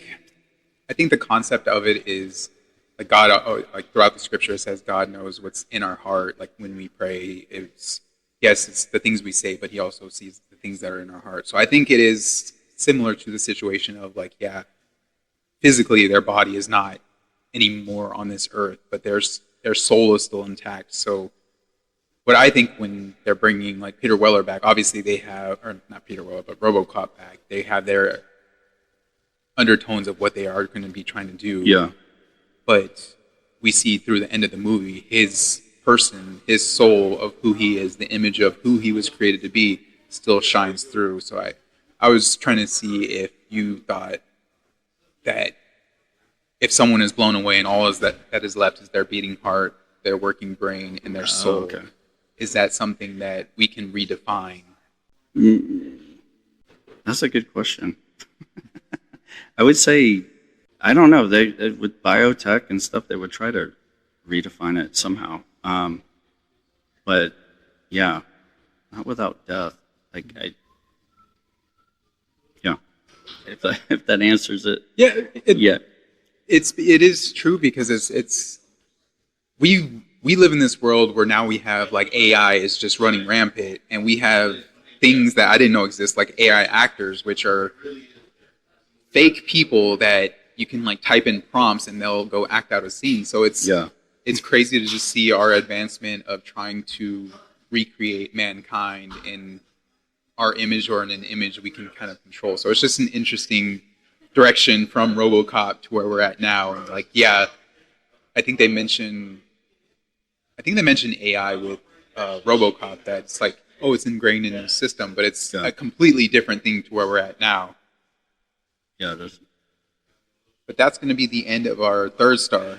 the concept of it is like God, like throughout the scripture it says God knows what's in our heart. Like when we pray, it's the things we say, but he also sees the things that are in our heart. So I think it is similar to the situation of like, physically their body is not anymore on this earth, but their soul is still intact. So what I think when they're bringing like Peter Weller back, obviously they have, or not Peter Weller, but Robocop back, they have their undertones of what they are going to be trying to do. Yeah. But we see through the end of the movie, his person, his soul of who he is, the image of who he was created to be, still shines through. So I was trying to see if you thought that if someone is blown away and all is that is left is their beating heart, their working brain, and their soul, Okay. is that something that we can redefine? That's a good question. I would say, I don't know. They with biotech and stuff, they would try to redefine it somehow. But yeah, not without death. Yeah. If that answers it, Yeah, yeah, it is true because it's we live in this world where now we have like AI is just running rampant, and we have things that I didn't know exist, like AI actors, which are fake people that you can like type in prompts and they'll go act out a scene. So it's crazy to just see our advancement of trying to recreate mankind in our image or in an image we can kind of control. So it's just an interesting direction from Robocop to where we're at now. And like, yeah, I think they mentioned AI with Robocop. That's like, oh, it's ingrained in the system, but it's a completely different thing to where we're at now. yeah. There's, But that's going to be the end of our third star.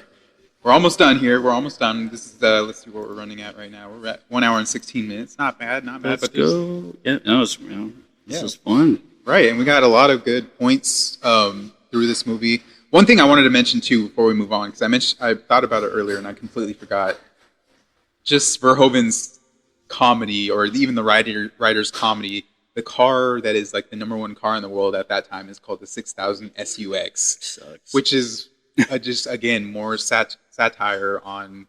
We're almost done here. We're almost done. This is let's see what we're running at right now. We're at 1 hour and 16 minutes. Not bad, not bad. let's But there's- go. Yeah, no, this is fun. right, and we got a lot of good points through this movie. One thing I wanted to mention too before we move on, because I thought about it earlier and I completely forgot. Just Verhoeven's comedy, or even the writer's comedy. The car that is like the #1 car in the world at that time is called the 6000 SUX, Sucks. which is just again more satire on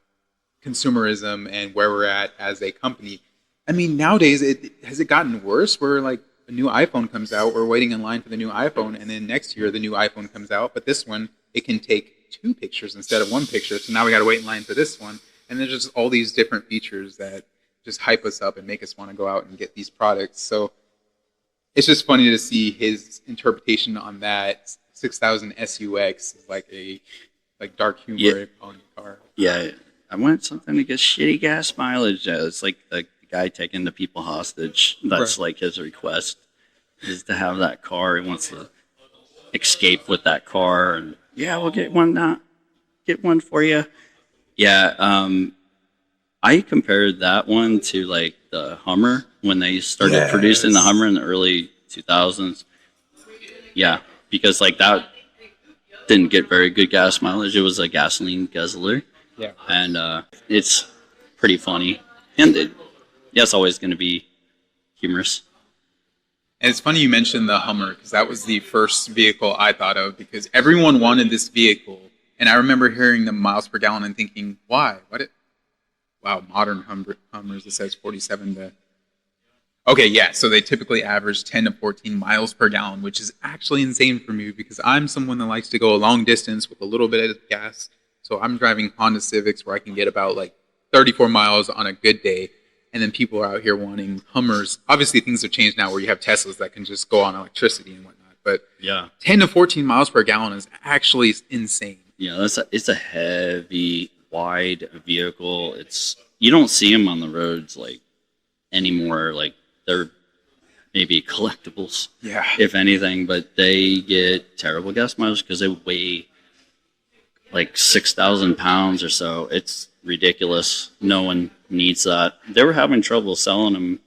consumerism and where we're at as a company. I mean, nowadays has it gotten worse? Where like a new iPhone comes out, we're waiting in line for the new iPhone, and then next year the new iPhone comes out, but this one it can take 2 pictures instead of 1 picture. So now we got to wait in line for this one, and there's just all these different features that just hype us up and make us want to go out and get these products. So it's just funny to see his interpretation on that. 6000 SUX is like a dark humor on the car. Yeah, I want something to get shitty gas mileage. It's like the guy taking the people hostage. That's Right. like his request, is to have that car. He wants to escape with that car, and yeah, we'll get one for you. Yeah, I compared that one to like the Hummer when they started producing the Hummer in the early 2000s. Yeah, because like that didn't get very good gas mileage. It was a gasoline guzzler. Yeah. And it's pretty funny. And it's always going to be humorous. And it's funny you mentioned the Hummer, because that was the first vehicle I thought of, because everyone wanted this vehicle. And I remember hearing the miles per gallon and thinking, why? Wow, modern Hummers, it says 47 to... Okay, yeah, so they typically average 10 to 14 miles per gallon, which is actually insane for me because I'm someone that likes to go a long distance with a little bit of gas. So I'm driving Honda Civics where I can get about like 34 miles on a good day. And then people are out here wanting Hummers. Obviously, things have changed now where you have Teslas that can just go on electricity and whatnot. But Yeah. 10 to 14 miles per gallon is actually insane. Yeah, it's a heavy, wide vehicle. You don't see them on the roads like anymore. Like they're maybe collectibles, Yeah. if anything, but they get terrible gas mileage because they weigh like 6,000 pounds or so. It's ridiculous. No one needs that. They were having trouble selling them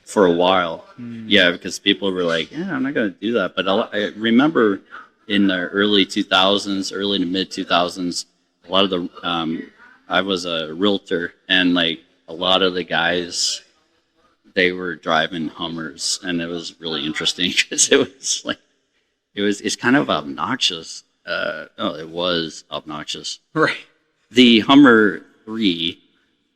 for a while. Yeah, because people were like, yeah, I'm not going to do that. But I remember in the early 2000s, early to mid 2000s, a lot of the, I was a realtor, and like a lot of the guys, they were driving Hummers, and it was really interesting because it was like, it's kind of obnoxious. It was obnoxious. Right. The Hummer 3,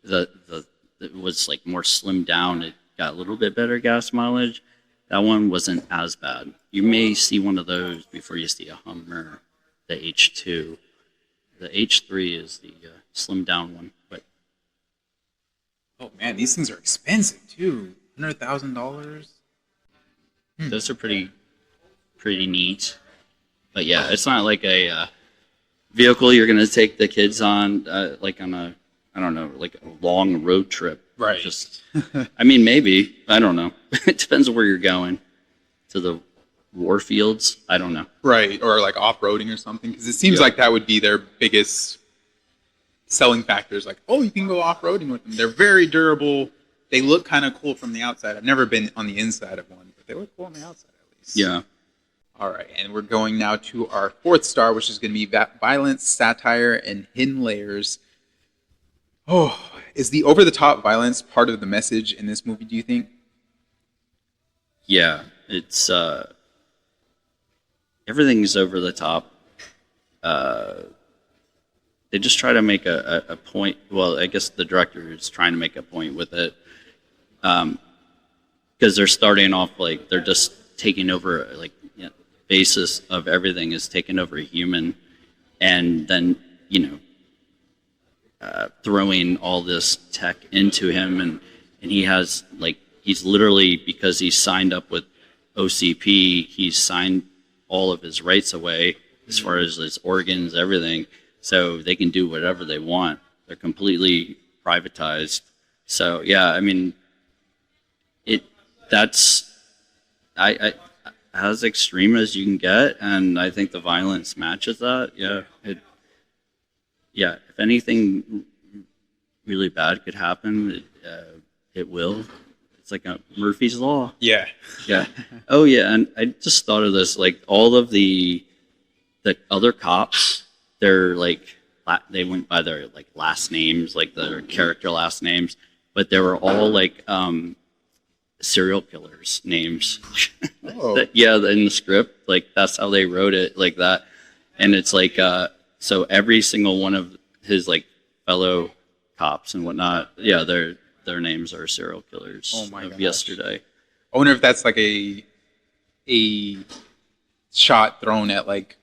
it was like more slimmed down. It got a little bit better gas mileage. That one wasn't as bad. You may see one of those before you see a Hummer, the H2. The H3 is the slimmed down one. But Oh, man, these things are expensive, too. $100,000. those are pretty neat. But yeah, it's not like a vehicle you're going to take the kids on, like on a, I don't know, like a long road trip. Right. Just, I mean, maybe. I don't know. It depends on where you're going. to the war fields. I don't know. Right, or like off-roading or something, because it seems like that would be their biggest selling factors. Like, oh, you can go off-roading with them. They're very durable. They look kind of cool from the outside. I've never been on the inside of one, but they look cool on the outside at least. Yeah. All right, and we're going now to our fourth star, which is going to be violence, satire, and hidden layers. Oh, is the over-the-top violence part of the message in this movie, do you think? Yeah, it's everything's over the top. They just try to make a point. Well, I guess the director is trying to make a point with it, because they're starting off like they're just taking over, like, basis of everything is taking over a human, and then throwing all this tech into him, and he has like he's literally, because he's signed up with OCP, he's signed all of his rights away as far as his organs, everything, so they can do whatever they want. They're completely privatized. So yeah, I mean, that's as extreme as you can get, and I think the violence matches that. If anything really bad could happen, it will. It's like a Murphy's Law. Yeah. Oh yeah, and I just thought of this. Like all of the other cops, they're like they went by their like last names, like their character last names, but they were all like serial killers' names. Oh. In the script, like that's how they wrote it, like that. And it's like so every single one of his like fellow cops and whatnot, their names are serial killers. Oh my gosh. Yesterday. I wonder if that's like a shot thrown at like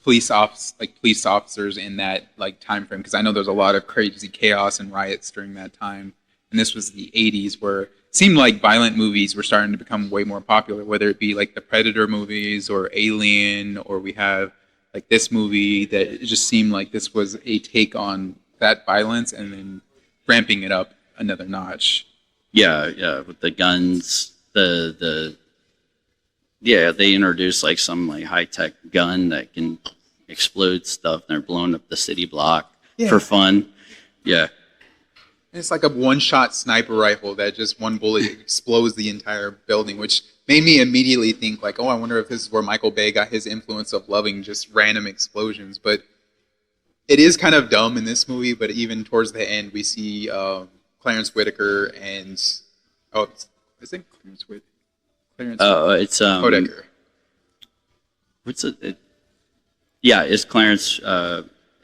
police officers in that like time frame, because I know there's a lot of crazy chaos and riots during that time, and this was the 80s, where it seemed like violent movies were starting to become way more popular, whether it be like the Predator movies or Alien, or we have like this movie that it just seemed like this was a take on that violence and then ramping it up another notch. Yeah, with the guns, they introduced like some like high tech gun that can explode stuff, and they're blowing up the city block for fun. Yeah. It's like a one-shot sniper rifle that just one bullet explodes the entire building, which made me immediately think like, oh, I wonder if this is where Michael Bay got his influence of loving just random explosions. But it is kind of dumb in this movie, but even towards the end, we see Clarence Whitaker and... is it Clarence Whitaker? It's Bodecker. What's it? Yeah, it's Clarence.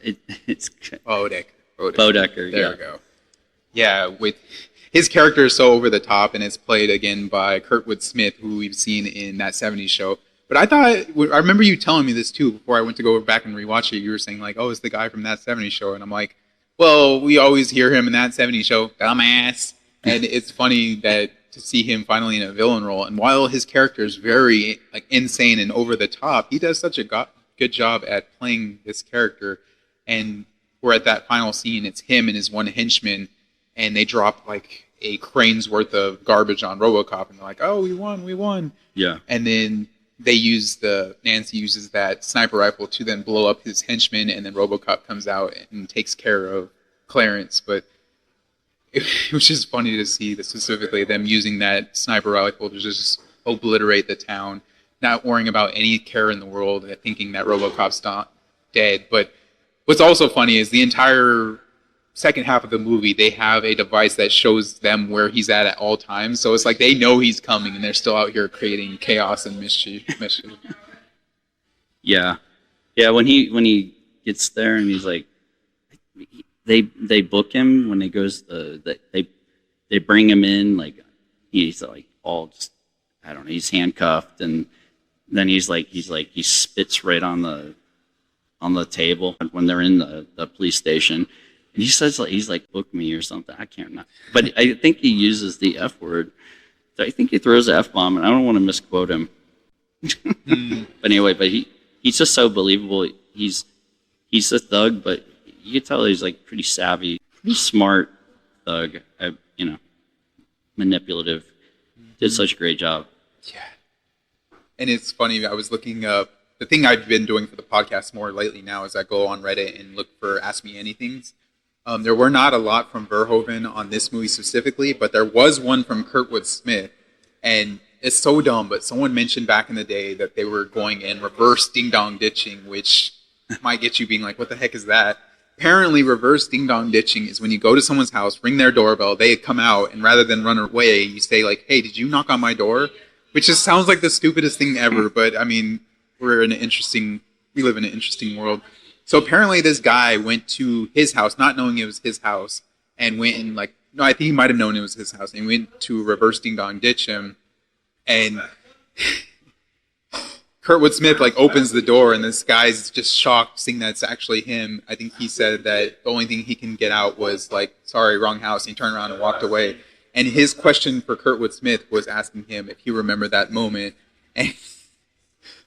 It's Bodecker. Bodecker. There we go. Yeah, with his character is so over the top, and it's played again by Kurtwood Smith, who we've seen in That 70s Show. But I remember you telling me this too before I went to go back and rewatch it. You were saying like, oh, it's the guy from That 70s Show, and I'm like, well, we always hear him in That 70s Show, dumbass. And it's funny that to see him finally in a villain role, and while his character is very like insane and over the top, he does such a good job at playing this character. And we're at that final scene, it's him and his one henchman, and they drop like a crane's worth of garbage on Robocop, and they're like, oh, we won. Yeah. And then Nancy uses that sniper rifle to then blow up his henchman, and then Robocop comes out and takes care of Clarence. But it was just funny to see specifically them using that sniper rifle to just obliterate the town, not worrying about any care in the world, thinking that Robocop's not dead. But what's also funny is the entire second half of the movie, they have a device that shows them where he's at all times. So it's like they know he's coming, and they're still out here creating chaos and mischief. Yeah. When he gets there and he's like, they book him when he goes. They bring him in, like he's like all just, I don't know. He's handcuffed, and then he spits right on the table when they're in the police station. And he says, like, he's like, book me or something. I can't remember. But I think he uses the F word. So I think he throws the F-bomb, and I don't want to misquote him. But anyway, he's just so believable. He's a thug, but you can tell he's like pretty savvy, pretty smart thug, manipulative. Did such a great job. Yeah. And it's funny, I was looking up, the thing I've been doing for the podcast more lately now is I go on Reddit and look for Ask Me Anythings. There were not a lot from Verhoeven on this movie specifically, but there was one from Kurtwood Smith. And it's so dumb, but someone mentioned back in the day that they were going in reverse ding-dong ditching, which might get you being like, what the heck is that? Apparently, reverse ding-dong ditching is when you go to someone's house, ring their doorbell, they come out, and rather than run away, you say like, hey, did you knock on my door? Which just sounds like the stupidest thing ever, but I mean, we live in an interesting world. So apparently this guy went to his house, not knowing it was his house, and went and like, no, I think he might have known it was his house, and he went to reverse ding-dong ditch him, and Kurtwood Smith like opens the door, and this guy's just shocked seeing that it's actually him. I think he said that the only thing he can get out was like, sorry, wrong house, and he turned around and walked away. And his question for Kurtwood Smith was asking him if he remembered that moment, and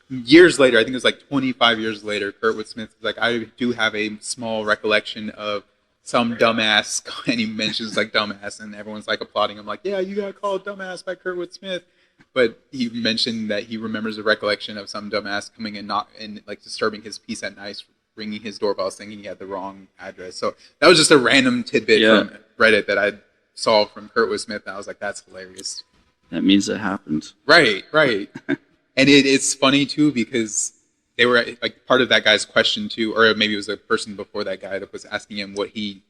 years later, I think it was like 25 years later, Kurtwood Smith was like, I do have a small recollection of some dumbass, and he mentions like dumbass, and everyone's like applauding him, like, yeah, you got called dumbass by Kurtwood Smith. But he mentioned that he remembers a recollection of some dumbass coming and like disturbing his peace at night, ringing his doorbell, thinking he had the wrong address. So that was just a random tidbit from Reddit that I saw from Kurtwood Smith, and I was like, that's hilarious. That means it happened. Right. And it's funny, too, because they were, like, part of that guy's question, too, or maybe it was a person before that guy that was asking him what he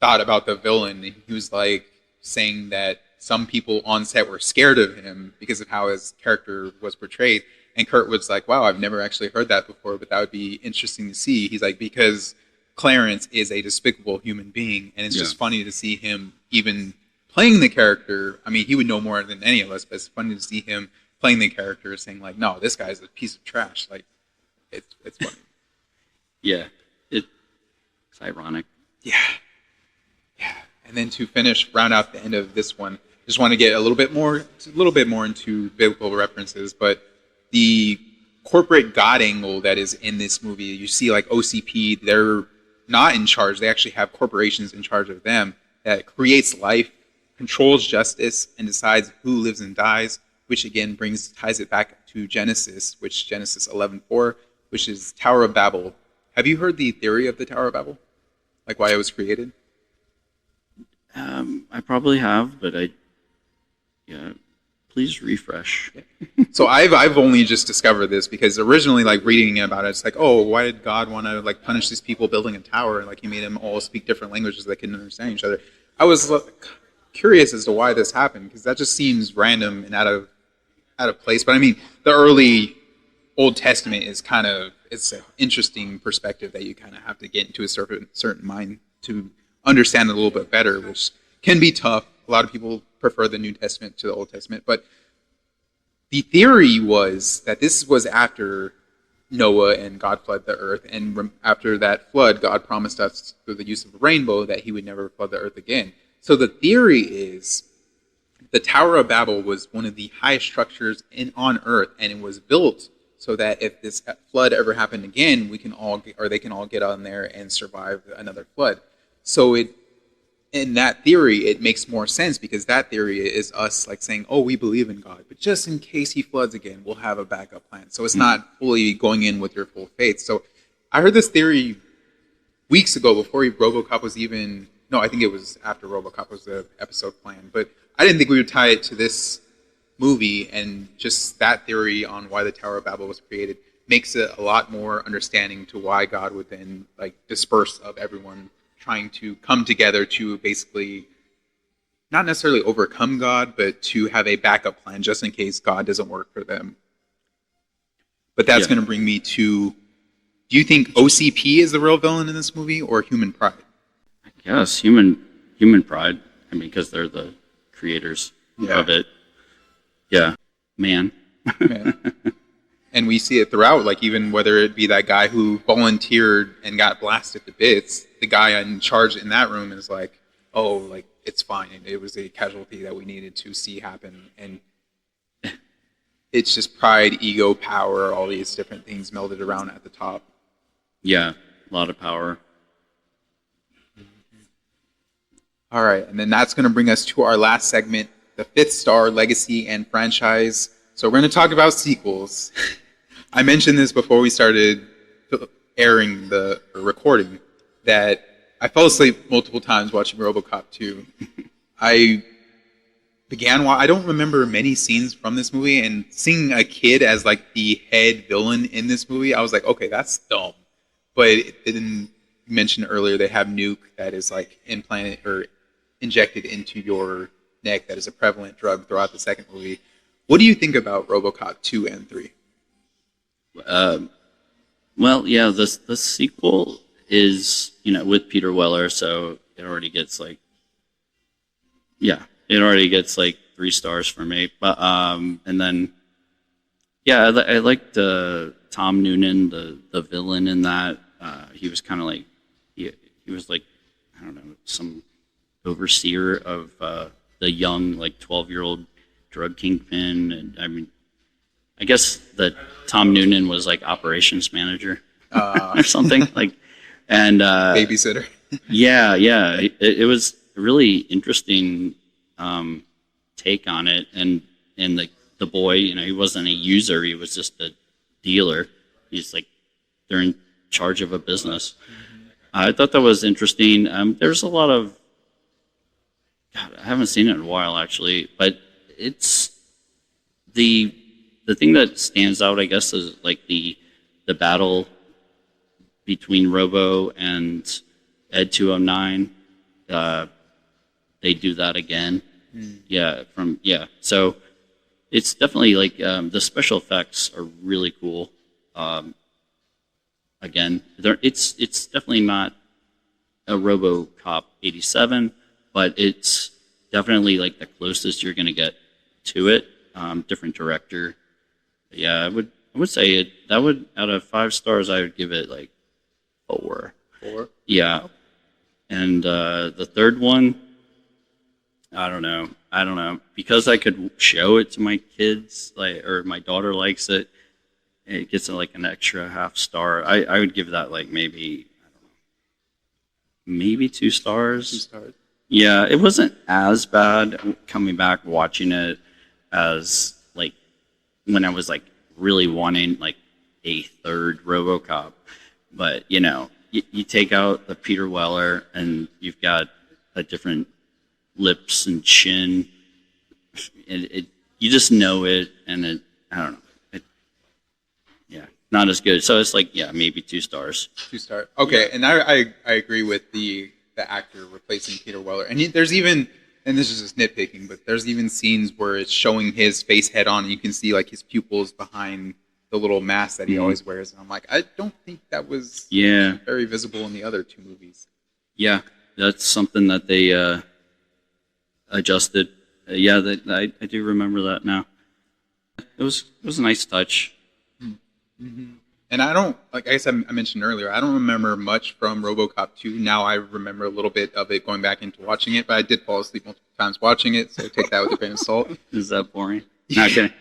thought about the villain. And he was, like, saying that some people on set were scared of him because of how his character was portrayed. And Kurt was like, wow, I've never actually heard that before, but that would be interesting to see. He's like, because Clarence is a despicable human being, and it's just funny to see him even playing the character. I mean, he would know more than any of us, but it's funny to see him playing the character, saying like, no, this guy's a piece of trash. Like, it's funny. Yeah, it's ironic. Yeah. And then to round out the end of this one, just want to get a little bit more into biblical references, but the corporate God angle that is in this movie, you see like OCP, they're not in charge. They actually have corporations in charge of them that creates life, controls justice, and decides who lives and dies, which again ties it back to Genesis, which Genesis 11:4, which is Tower of Babel. Have you heard the theory of the Tower of Babel? Like why it was created? I probably have, but please refresh. So I've only just discovered this because originally, like reading about it, it's like, oh, why did God want to like punish these people building a tower? And like he made them all speak different languages so they couldn't understand each other. I was curious as to why this happened because that just seems random and out of place. But I mean, the early Old Testament is it's an interesting perspective that you kind of have to get into a certain mind to understand it a little bit better, which can be tough. A lot of people prefer the New Testament to the Old Testament, but the theory was that this was after Noah and God flooded the earth, and after that flood, God promised us through the use of a rainbow that he would never flood the earth again. So the theory is the Tower of Babel was one of the highest structures on earth, and it was built so that if this flood ever happened again, they can all get on there and survive another flood. So in that theory, it makes more sense because that theory is us like saying, oh, we believe in God, but just in case he floods again, we'll have a backup plan. So it's not fully going in with your full faith. So I heard this theory weeks ago before Robocop was even, no, I think it was after Robocop was the episode planned, but I didn't think we would tie it to this movie, and just that theory on why the Tower of Babel was created makes it a lot more understanding to why God would then like disperse of everyone trying to come together to basically not necessarily overcome God, but to have a backup plan just in case God doesn't work for them. But that's going to bring me to, do you think OCP is the real villain in this movie or human pride? I guess human pride. I mean, because they're the creators of it. Yeah, man. And we see it throughout, like even whether it be that guy who volunteered and got blasted to bits, the guy in charge in that room is like, oh, like it's fine. It was a casualty that we needed to see happen. And it's just pride, ego, power, all these different things melded around at the top. Yeah, a lot of power. All right, and then that's going to bring us to our last segment, the fifth star legacy and franchise. So we're going to talk about sequels. I mentioned this before we started airing or recording, that I fell asleep multiple times watching Robocop 2. I don't remember many scenes from this movie, and seeing a kid as like the head villain in this movie, I was like, okay, that's dumb. But it didn't mention earlier they have nuke that is like implanted or injected into your neck that is a prevalent drug throughout the second movie. What do you think about Robocop 2 and 3? Well, yeah, the sequel is, with Peter Weller, so it already gets like 3 stars for me. But and then I liked Tom Noonan, the villain in that. He was kind of like he was like, I don't know, some overseer of the young, like 12-year-old drug kingpin, and I mean, I guess that Tom Noonan was like operations manager or something like, and Babysitter. yeah, it was a really interesting take on it, and the boy, he wasn't a user, he was just a dealer. He's like, they're in charge of a business. I thought that was interesting. There's a lot of, God, I haven't seen it in a while actually, but it's the thing that stands out, I guess, is like the battle between Robo and Ed 209. They do that again. So it's definitely like the special effects are really cool. Again, it's definitely not a RoboCop 87, but it's definitely like the closest you're going to get to it. Different director. Yeah, I would say it. That would, out of 5 stars, I would give it like 4. 4? Yeah, and the third one, I don't know, because I could show it to my kids, or my daughter likes it. It gets like an extra half star. I would give that like maybe 2 stars. 2 stars. Yeah, it wasn't as bad coming back watching it as like when I was like really wanting like a third RoboCop. But you take out the Peter Weller and you've got a different lips and chin. You just know it, and I don't know. Not as good. So it's like, maybe 2 stars. 2 stars. Okay, and I agree with the actor replacing Peter Weller. And there's even, and this is just nitpicking, but there's even scenes where it's showing his face head on, and you can see like his pupils behind the little mask that he always wears. And I'm like, I don't think that was very visible in the other 2 movies. Yeah, that's something that they adjusted. I do remember that now. It was a nice touch. Mm-hmm. And I don't, like I guess I mentioned earlier, I don't remember much from RoboCop 2. Now I remember a little bit of it going back into watching it, but I did fall asleep multiple times watching it, so take that with a grain of salt. Is that boring? Not kidding.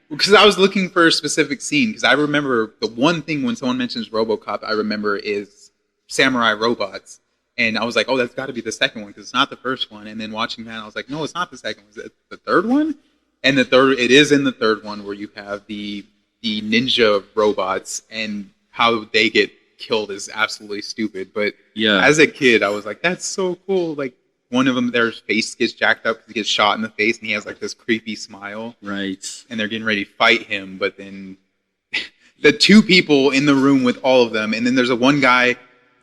Because I was looking for a specific scene, because I remember the one thing when someone mentions RoboCop, I remember is samurai robots. And I was like, oh, that's got to be the second one, because it's not the first one. And then watching that, I was like, no, it's not the second one. Is it the third one? And it is in the third one where you have the ninja robots, and how they get killed is absolutely stupid. But as a kid, I was like, that's so cool. Like, one of them, their face gets jacked up because he gets shot in the face, and he has like this creepy smile. Right. And they're getting ready to fight him, but then the 2 people in the room with all of them, and then there's a one guy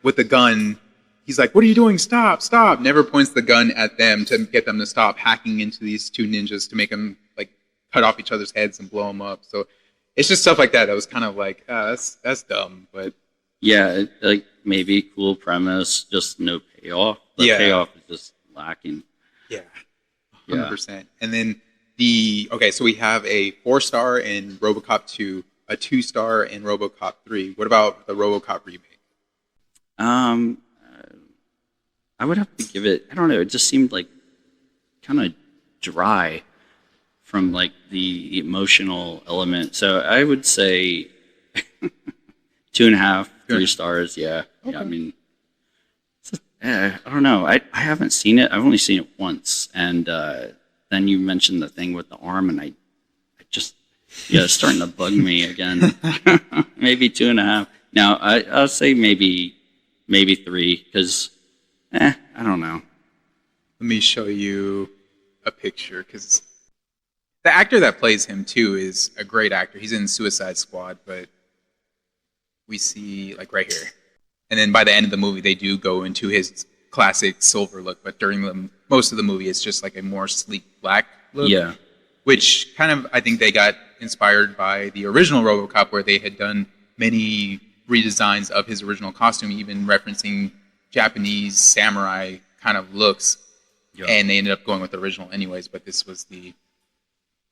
with a gun. He's like, what are you doing? Stop, stop. Never points the gun at them to get them to stop hacking into these 2 ninjas to make them like cut off each other's heads and blow them up. So it's just stuff like that. I was kind of like, that's dumb, but like maybe cool premise, just no payoff. The payoff is just lacking. Yeah, 100%. And then so we have a 4-star in RoboCop 2, a 2-star in RoboCop 3. What about the RoboCop remake? I would have to give it, I don't know, it just seemed like kind of dry from like the emotional element. So I would say 2.5, 3 stars. Yeah. Okay. Yeah. I mean, I don't know. I haven't seen it. I've only seen it once. And then you mentioned the thing with the arm, and I just Yeah, it's starting to bug me again. Maybe 2.5. Now, I'll say maybe 3, because, I don't know. Let me show you a picture, because the actor that plays him, too, is a great actor. He's in Suicide Squad, but we see, like, right here. And then by the end of the movie, they do go into his classic silver look, but during most of the movie, it's just like a more sleek black look. Yeah. Which kind of, I think they got inspired by the original Robocop, where they had done many redesigns of his original costume, even referencing Japanese samurai kind of looks. Yeah. And they ended up going with the original anyways, but this was the...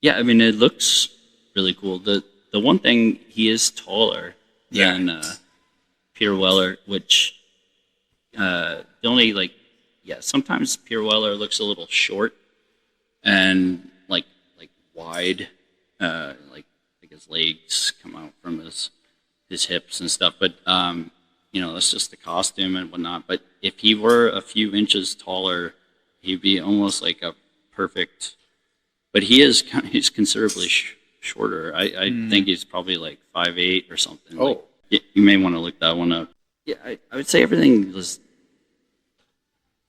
Yeah, I mean, it looks really cool. The one thing, he is taller than Peter Weller, which the only, like, sometimes Peter Weller looks a little short and like wide, like his legs come out from his hips and stuff. But that's just the costume and whatnot. But if he were a few inches taller, he'd be almost like a perfect. But he's considerably shorter. I think he's probably like 5'8" or something. Oh, like, you may want to look that one up. Yeah, I would say everything was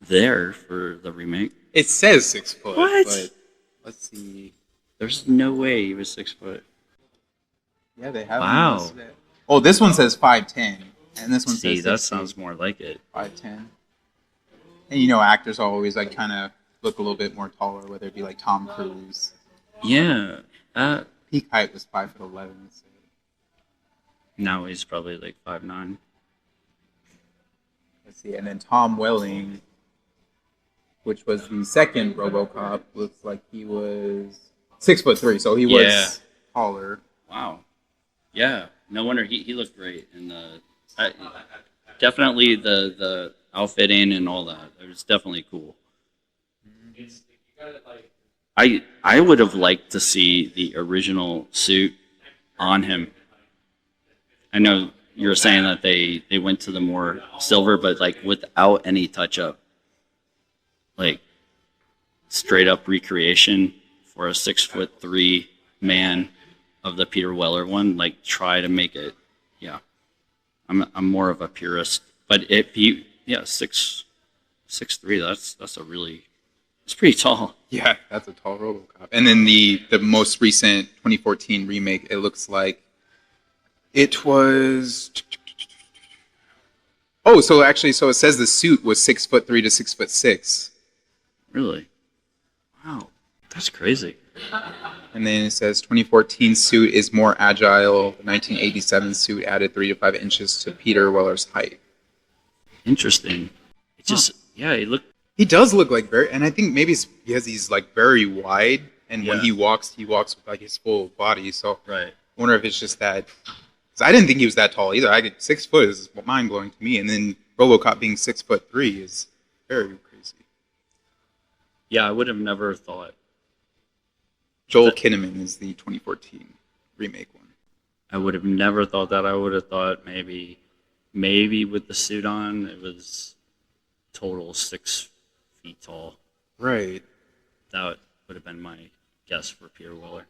there for the remake. It says 6 foot. What? But let's see. There's no way he was 6 foot. Yeah, they have. Wow. Oh, this one says 5'10", and this one says 6 that sounds more like it. 5'10". And actors always like kind of look a little bit more taller, whether it be like Tom Cruise. Yeah. Peak height was 5'11". So. Now he's probably like 5'9". Let's see, and then Tom Welling, which was the second RoboCop, looks like he was 6'3", so he was taller. Wow. Yeah. No wonder he looked great, and definitely the outfitting and all that. It was definitely cool. I would have liked to see the original suit on him. I know you were saying that they went to the more silver, but like without any touch up, like straight up recreation for a 6'3" man of the Peter Weller one. Like try to make it. Yeah, I'm more of a purist, but if he 6'3", that's a really. It's pretty tall. Yeah, that's a tall RoboCop. And then the most recent 2014 remake, it looks like it was. Oh, so it says the suit was 6'3" to 6'6". Really? Wow, that's crazy. And then it says 2014 suit is more agile. The 1987 suit added 3 to 5 inches to Peter Weller's height. Interesting. It just He does look like and I think maybe it's because he's like very wide, and when he walks with like his full body. So right. I wonder if it's just that. Because I didn't think he was that tall either. 6 foot is mind blowing to me, and then RoboCop being 6'3" is very crazy. Yeah, I would have never thought. Joel Kinnaman is the 2014 remake one. I would have never thought that. I would have thought maybe with the suit on, it was total 6 feet tall. Right. That would have been my guess for Peter Weller.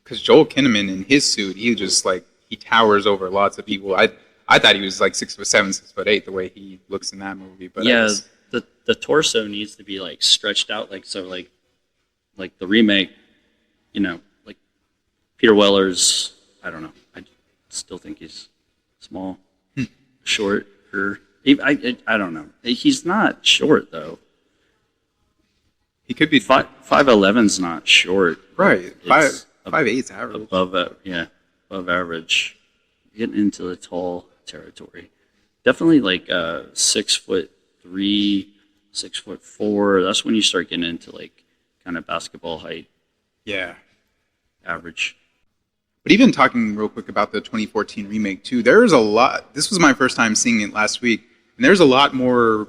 Because Joel Kinnaman in his suit, he just like he towers over lots of people. I thought he was like 6'7", 6'8", the way he looks in that movie. But yeah, the torso needs to be like stretched out, like so, like the remake. Like Peter Weller's. I don't know. I still think he's small, short, or I don't know. He's not short though. He could be 5'11's not short. Right. 5'8's average. Above average. Getting into the tall territory. Definitely like 6'3", 6'4". That's when you start getting into like kind of basketball height. Yeah. Average. But even talking real quick about the 2014 remake too, there's a lot. This was my first time seeing it last week, and there's a lot more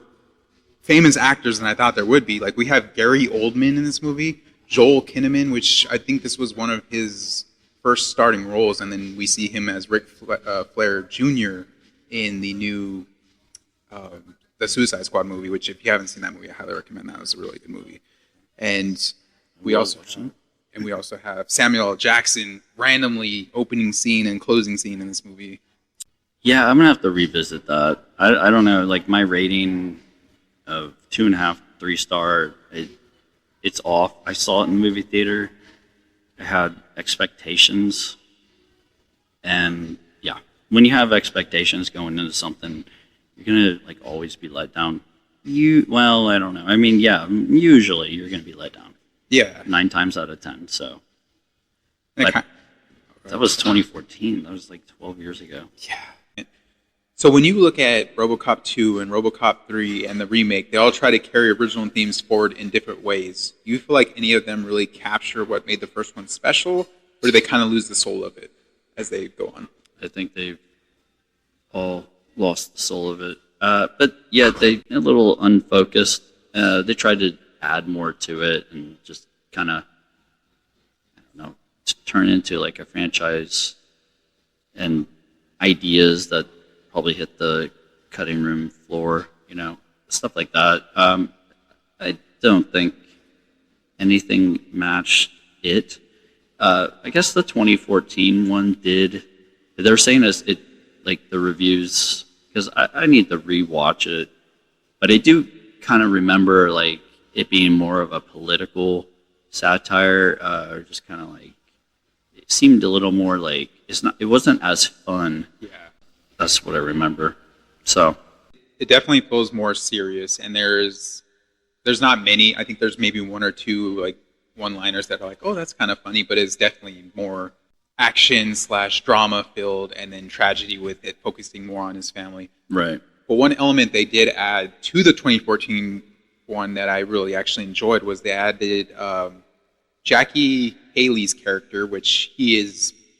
famous actors than I thought there would be. Like we have Gary Oldman in this movie, Joel Kinnaman, which I think this was one of his first starting roles, and then we see him as Rick Flair Jr. in the new the Suicide Squad movie. Which, if you haven't seen that movie, I highly recommend that. It was a really good movie. And we also And we also have Samuel L. Jackson randomly opening scene and closing scene in this movie. Yeah, I'm gonna have to revisit that. I don't know. Like my rating of 2.5, 3 star, it's off. I saw it in the movie theater. I had expectations, and yeah, when you have expectations going into something, you're gonna like always be let down. Well, I don't know. I mean, yeah, usually you're gonna be let down. Yeah. 9 times out of 10. So And but that was 2014. That was like 12 years ago. yeah. So when you look at Robocop 2 and Robocop 3 and the remake, they all try to carry original themes forward in different ways. Do you feel like any of them really capture what made the first one special, or do they kind of lose the soul of it as they go on? I think they've all lost the soul of it. But yeah, they a little unfocused. They tried to add more to it and just kind of, I don't know, turn into like a franchise and ideas that probably hit the cutting room floor, stuff like that. I don't think anything matched it. I guess the 2014 one did. They're saying it like the reviews, because I need to rewatch it, but I do kind of remember like it being more of a political satire, or just kind of like it seemed a little more like it wasn't as fun. Yeah. That's what I remember. So It definitely feels more serious, and there's not many. I think there's maybe one or two like one-liners that are like, oh, that's kind of funny, but it's definitely more action/drama filled, and then tragedy with it, focusing more on his family. right. But one element they did add to the 2014 one that I really actually enjoyed was they added Jackie Haley's character, which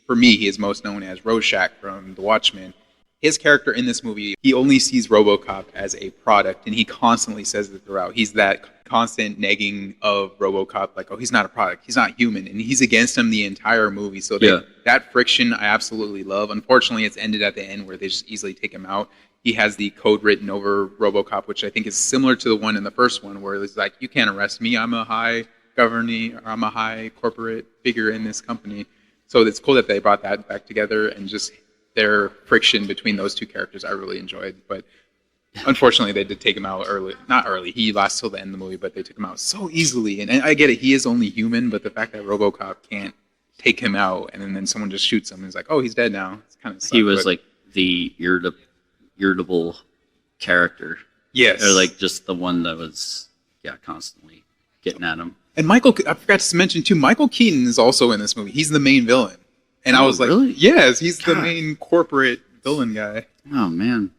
for me, he is most known as Rorschach from The Watchmen. His character in this movie, he only sees RoboCop as a product, and he constantly says it throughout. He's that constant negging of RoboCop, like, oh, he's not a product, he's not human, and he's against him the entire movie. So that friction I absolutely love. Unfortunately, it's ended at the end where they just easily take him out. He has the code written over RoboCop, which I think is similar to the one in the first one, where it's like, you can't arrest me, I'm a high corporate figure in this company. So it's cool that they brought that back together, and just their friction between those two characters I really enjoyed. But unfortunately, they did take him out early. Not early. He lasts till the end of the movie, but they took him out so easily. And I get it. He is only human, but the fact that RoboCop can't take him out, and then someone just shoots him, and it's like, oh, he's dead now. It's kind of He was like the irritable character. Yes. Or like just the one that was, constantly getting at him. And I forgot to mention too, Michael Keaton is also in this movie. He's the main villain. And I was like, really? Yes, he's the main corporate villain guy. Oh, man.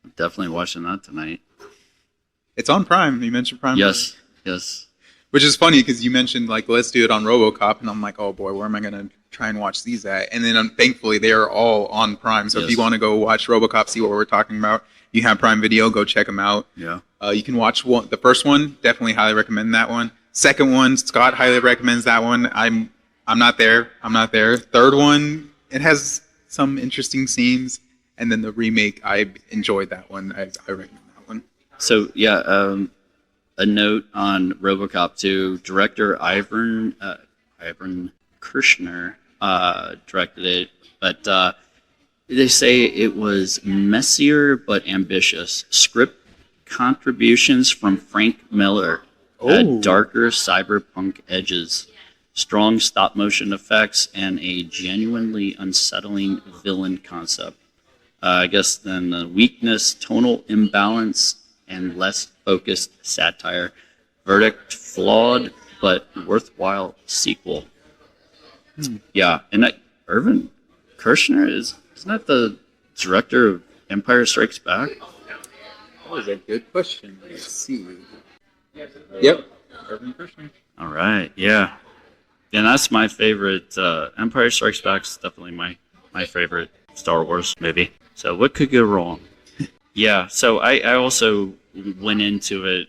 I'm definitely watching that tonight. It's on Prime. You mentioned Prime? Yes. Which is funny because you mentioned, like, let's do it on RoboCop. And I'm like, oh, boy, where am I going to try and watch these at? And then, thankfully, they are all on Prime. So if you want to go watch RoboCop, see what we're talking about, you have Prime Video, go check them out. Yeah. You can watch the first one. Definitely highly recommend that one. Second one, Scott highly recommends that one. I'm not there. Third one, it has some interesting scenes. And then the remake, I enjoyed that one. I recommend that one. So, a note on RoboCop 2. Director Ivan Kirshner directed it. But they say it was messier but ambitious. Script contributions from Frank Miller. Darker cyberpunk edges. Strong stop-motion effects, and a genuinely unsettling villain concept. I guess then the weakness, tonal imbalance, and less focused satire. Verdict, flawed, but worthwhile sequel. Yeah, and Irvin Kershner, isn't that the director of Empire Strikes Back? That was a good question. Let's see. Yep. Irvin Kershner. All right, yeah. And that's my favorite. Empire Strikes Back is definitely my favorite Star Wars movie. So what could go wrong? Yeah, so I also went into it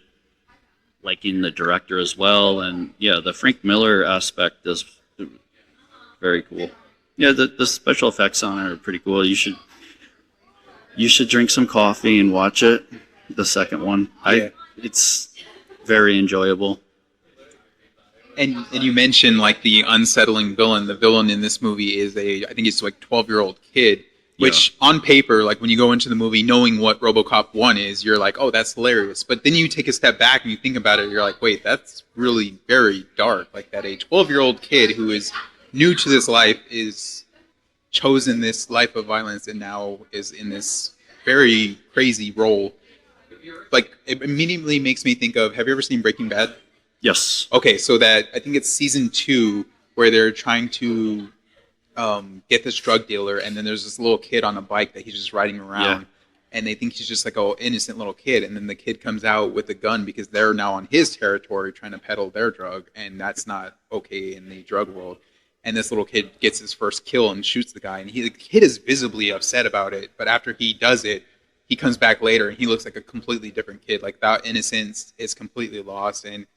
liking the director as well. And yeah, the Frank Miller aspect is very cool. Yeah, the special effects on it are pretty cool. You should drink some coffee and watch it. The second one. Yeah. It's very enjoyable. And you mentioned like the unsettling villain. The villain in this movie is I think it's like 12-year-old kid. Which on paper, like when you go into the movie knowing what RoboCop 1 is, you're like, oh, that's hilarious. But then you take a step back and you think about it, you're like, wait, that's really very dark. Like that a 12-year-old kid who is new to this life is chosen this life of violence and now is in this very crazy role. Like it immediately makes me think of, have you ever seen Breaking Bad? Yes. Okay, so that I think it's season 2 where they're trying to get this drug dealer, and then there's this little kid on a bike that he's just riding around, and they think he's just like an innocent little kid, and then the kid comes out with a gun because they're now on his territory trying to peddle their drug, and that's not okay in the drug world. And this little kid gets his first kill and shoots the guy, and the kid is visibly upset about it, but after he does it, he comes back later and he looks like a completely different kid. Like that innocence is completely lost, and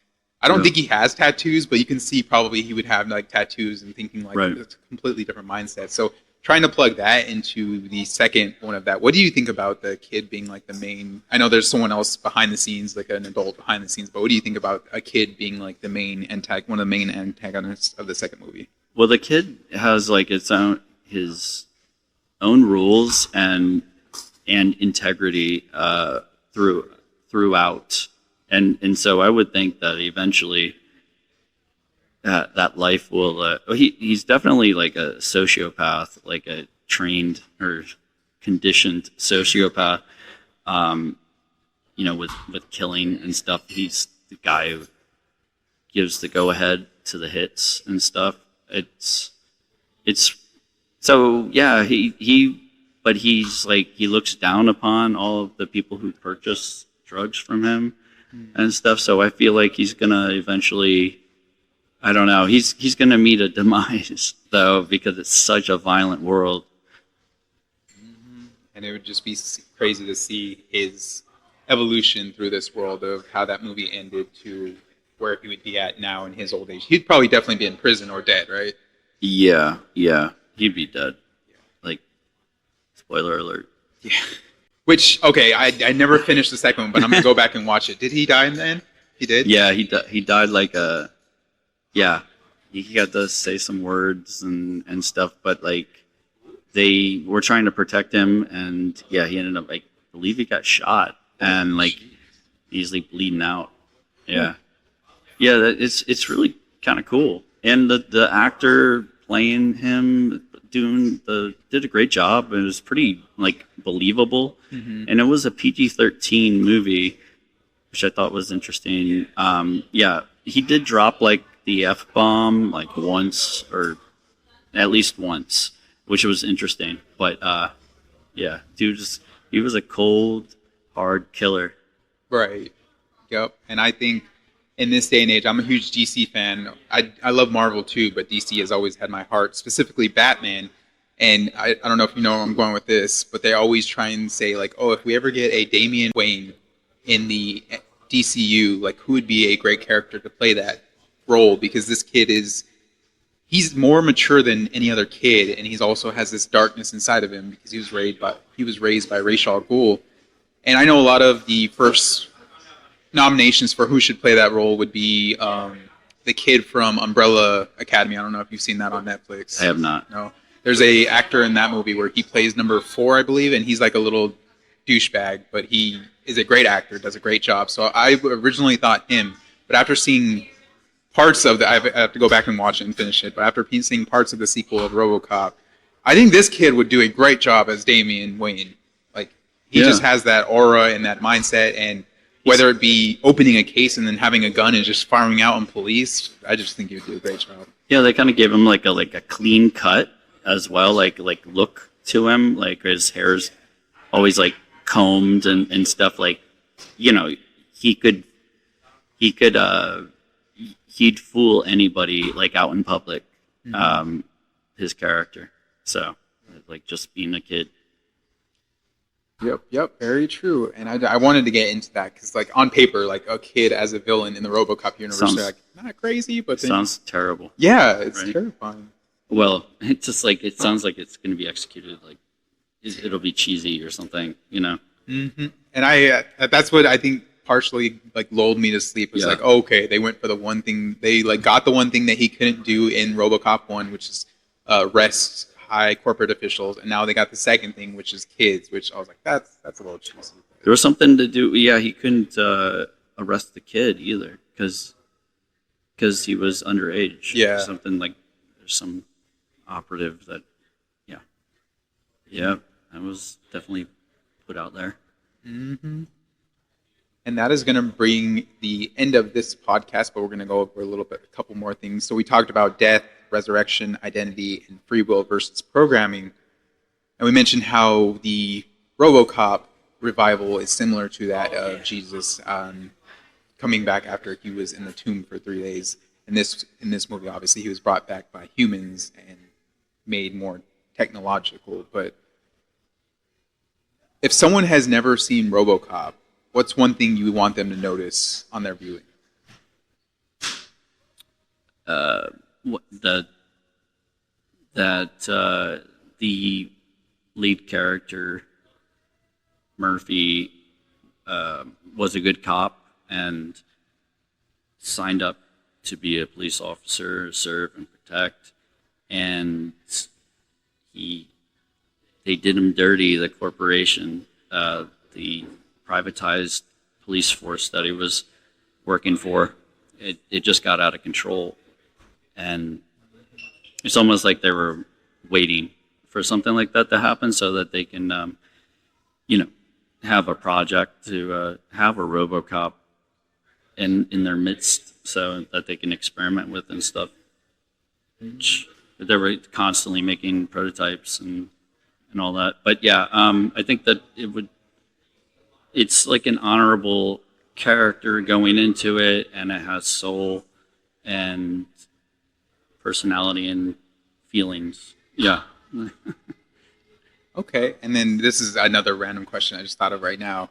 I don't think he has tattoos, but you can see probably he would have like tattoos and thinking like it's a completely different mindset. So trying to plug that into the second one of that, what do you think about the kid being like the main? I know there's someone else behind the scenes, like an adult behind the scenes, but what do you think about a kid being like the main one of the main antagonists of the second movie? Well, the kid has like his own rules and integrity throughout. And so I would think that eventually that life will. He's definitely like a sociopath, like a trained or conditioned sociopath. With killing and stuff. He's the guy who gives the go ahead to the hits and stuff. It's so yeah. But he's like he looks down upon all of the people who purchase drugs from him. And stuff, so I feel like he's gonna eventually, I don't know, he's gonna meet a demise though because it's such a violent world. And it would just be crazy to see his evolution through this world of how that movie ended to where he would be at now in his old age. He'd probably definitely be in prison or dead, right? Yeah, he'd be dead. Like, spoiler alert. Yeah. Which, okay, I never finished the second one, but I'm going to go back and watch it. Did he die in the end? He did? Yeah, he died like he got to say some words and stuff, but like they were trying to protect him, and yeah, he ended up like, I believe he got shot, and like he's like bleeding out. Yeah. It's really kind of cool, and the actor playing him did a great job. It was pretty like believable, and it was a PG-13 movie, which I thought was interesting. He did drop like the F-bomb like once or at least once, which was interesting. But dude, he was a cold, hard killer. Right. Yep. And I think in this day and age, I'm a huge DC fan. I love Marvel too, but DC has always had my heart, specifically Batman. And I don't know if you know where I'm going with this, but they always try and say like, oh, if we ever get a Damian Wayne in the DCU, like who would be a great character to play that role? Because this kid he's more mature than any other kid, and he also has this darkness inside of him because he was raised by Ra's al Ghul. And I know a lot of the first nominations for who should play that role would be the kid from Umbrella Academy. I don't know if you've seen that on Netflix. I have not. No. There's a actor in that movie where he plays number 4, I believe, and he's like a little douchebag, but he is a great actor, does a great job. So I originally thought him, but after seeing parts of I have to go back and watch it and finish it, but after seeing parts of the sequel of Robocop, I think this kid would do a great job as Damian Wayne. Like, he just has that aura and that mindset, and whether it be opening a case and then having a gun and just firing out on police, I just think he would do a great job. Yeah, they kind of gave him like a clean cut as well, like look to him, like his hair's always like combed and stuff. Like, you know, he'd fool anybody like out in public. His character, so like just being a kid. Yep, very true. And I wanted to get into that because, like, on paper, like a kid as a villain in the RoboCop universe, they're like not crazy, but then, sounds terrible. Yeah, it's terrifying. Well, it's just like it sounds like it's going to be executed like it'll be cheesy or something, you know. And that's what I think partially like lulled me to sleep. It was Yeah. like, okay, they went for the one thing, they like got the one thing that he couldn't do in RoboCop 1, which is arrest high corporate officials, and now they got the second thing, which is kids, which I was like, that's a little cheesy. There was something to do. Yeah, he couldn't arrest the kid either because he was underage. Yeah. Something like there's some operative that. Yeah, that was definitely put out there. Mm-hmm. And that is going to bring the end of this podcast, but we're going to go over a couple more things. So we talked about death, resurrection, identity, and free will versus programming. And we mentioned how the RoboCop revival is similar to that of Jesus coming back after he was in the tomb for 3 days. In this movie, obviously, he was brought back by humans and made more technological. But if someone has never seen RoboCop, what's one thing you want them to notice on their viewing? The lead character Murphy was a good cop and signed up to be a police officer, serve and protect, and they did him dirty. The corporation, the privatized police force that he was working for, it just got out of control, and it's almost like they were waiting for something like that to happen so that they can, have a project to have a RoboCop in their midst, so that they can experiment with and stuff. They were constantly making prototypes and all that. But yeah, I think that it's like an honorable character going into it, and it has soul and personality and feelings. Yeah. Okay, and then this is another random question I just thought of right now.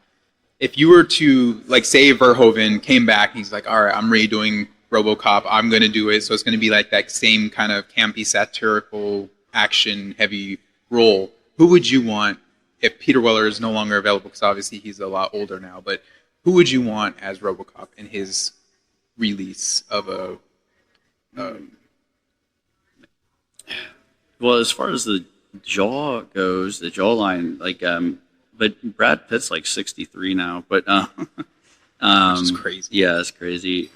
If you were to, like, say Verhoeven came back and he's like, all right, I'm redoing RoboCop, I'm going to do it, so it's going to be like that same kind of campy, satirical, action-heavy role, who would you want if Peter Weller is no longer available, because obviously he's a lot older now, but who would you want as RoboCop in his release of a... Well, as far as the jaw goes, the jawline, like, but Brad Pitt's like 63 now, but which is crazy. Yeah, it's crazy.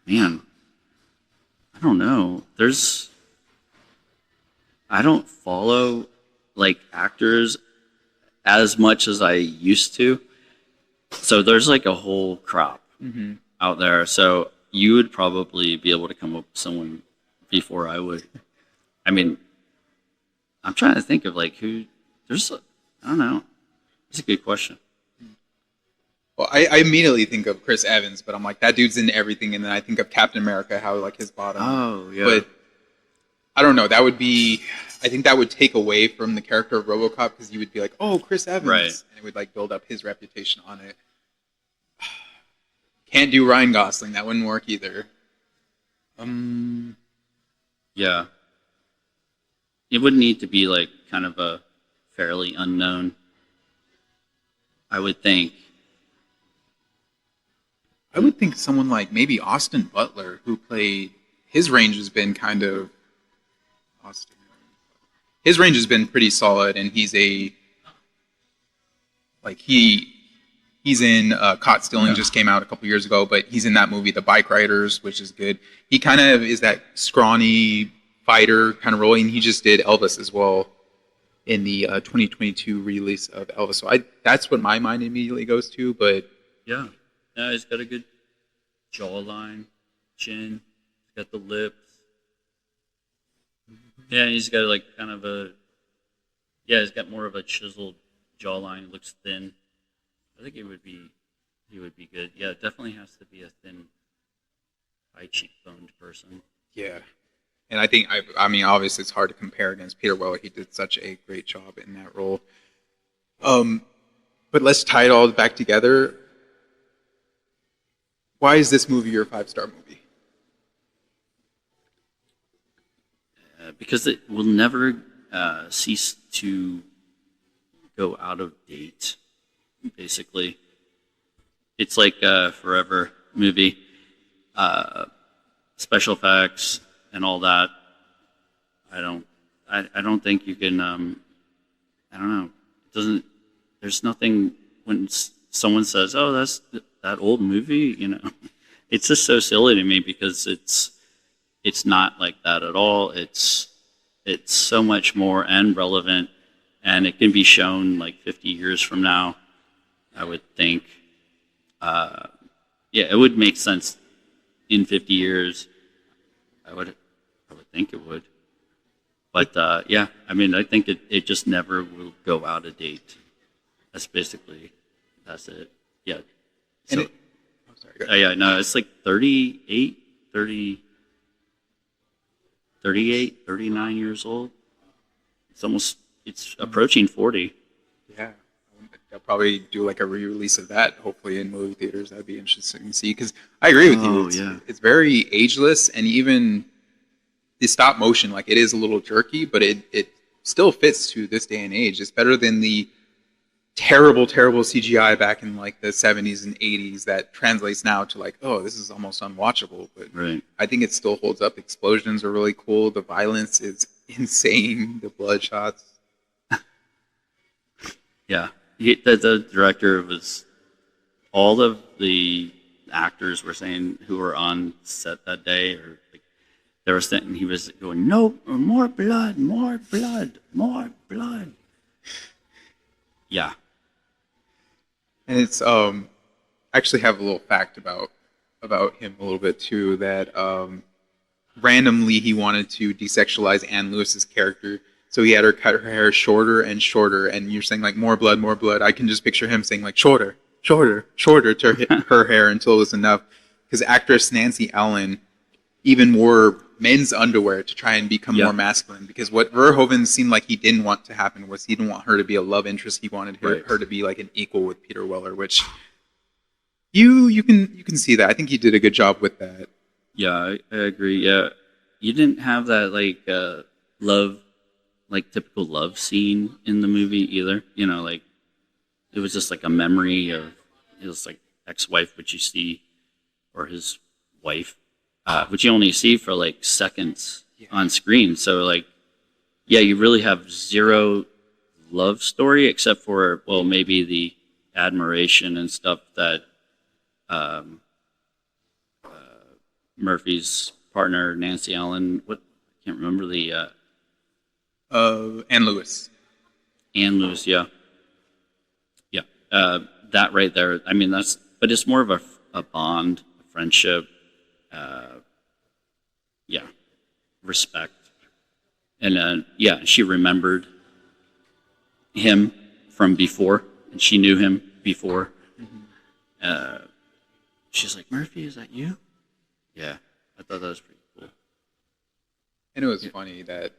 Man, I don't know. I don't follow like actors as much as I used to, so there's like a whole crop out there. So you would probably be able to come up with someone before I would. I mean, I'm trying to think of like who. I don't know. It's a good question. Well, I immediately think of Chris Evans, but I'm like, that dude's in everything, and then I think of Captain America, how like his bottom. Oh yeah. But I don't know. I think that would take away from the character of RoboCop, because you would be like, oh, Chris Evans, Right. and it would like build up his reputation on it. Can't do Ryan Gosling. That wouldn't work either. Yeah. It would need to be like kind of a fairly unknown, I would think. I would think someone like maybe Austin Butler, who played. His range has been kind of. His range has been pretty solid, and he's in Caught Stealing, just came out a couple years ago, but he's in that movie The Bike Riders, which is good. He kind of is that scrawny fighter kind of role, and he just did Elvis as well in the 2022 release of Elvis. So that's what my mind immediately goes to, but Yeah. Yeah, he's got a good jawline, chin, he's got the lips. Yeah, he's got like kind of he's got more of a chiseled jawline, looks thin. I think he would be good. Yeah, it definitely has to be a thin, high cheekboned person. yeah. And I think, I mean, obviously it's hard to compare against Peter Weller. He did such a great job in that role. But let's tie it all back together. Why is this movie your 5-star movie? Because it will never cease to go out of date basically. It's like a forever movie. Special effects and all that. I don't think you can. I don't know. It doesn't. There's nothing when someone says, "Oh, that's that old movie." It's just so silly to me because it's not like that at all. It's so much more and relevant, and it can be shown like 50 years from now. I would think. Yeah, it would make sense in 50 years. I would think it would. But yeah, I mean, I think it just never will go out of date. That's it. Yeah. So, Sorry, go ahead. yeah, no, it's like 39 years old. It's approaching 40. Yeah, they'll probably do like a re-release of that, hopefully in movie theaters. That'd be interesting to see because I agree with you. It's very ageless, and even the stop motion, like it is a little jerky, but it still fits to this day and age. It's better than the terrible CGI back in like the 70s and 80s that translates now to like, oh, this is almost unwatchable. But Right. I think it still holds up. Explosions are really cool. The violence is insane. The blood shots. Yeah. The director was, all of the actors were saying who were on set that day, or like, they were saying, he was going, no, more blood, more blood, more blood. Yeah. And it's actually have a little fact about him a little bit too, that randomly he wanted to desexualize Anne Lewis's character, so he had her cut her hair shorter and shorter. And you're saying like more blood, more blood. I can just picture him saying like shorter, shorter, shorter to her hair until it was enough. Because actress Nancy Allen even wore men's underwear to try and become more masculine. Because what Verhoeven seemed like he didn't want to happen was he didn't want her to be a love interest. He wanted her to be like an equal with Peter Weller, which you can see that. I think he did a good job with that. Yeah, I agree. Yeah, you didn't have that like love, like typical love scene in the movie either. Like it was just like a memory of his like ex-wife, which you see, or his wife, which you only see for like seconds on screen. So like, yeah, you really have zero love story except for, well, maybe the admiration and stuff that Murphy's partner Nancy Allen, I can't remember the Anne Lewis. Anne Lewis, yeah. That right there. I mean, but it's more of a bond, a friendship, respect, and she remembered him from before, and she knew him before. Mm-hmm. She's like, Murphy, is that you? Yeah, I thought that was pretty cool. And it was funny that,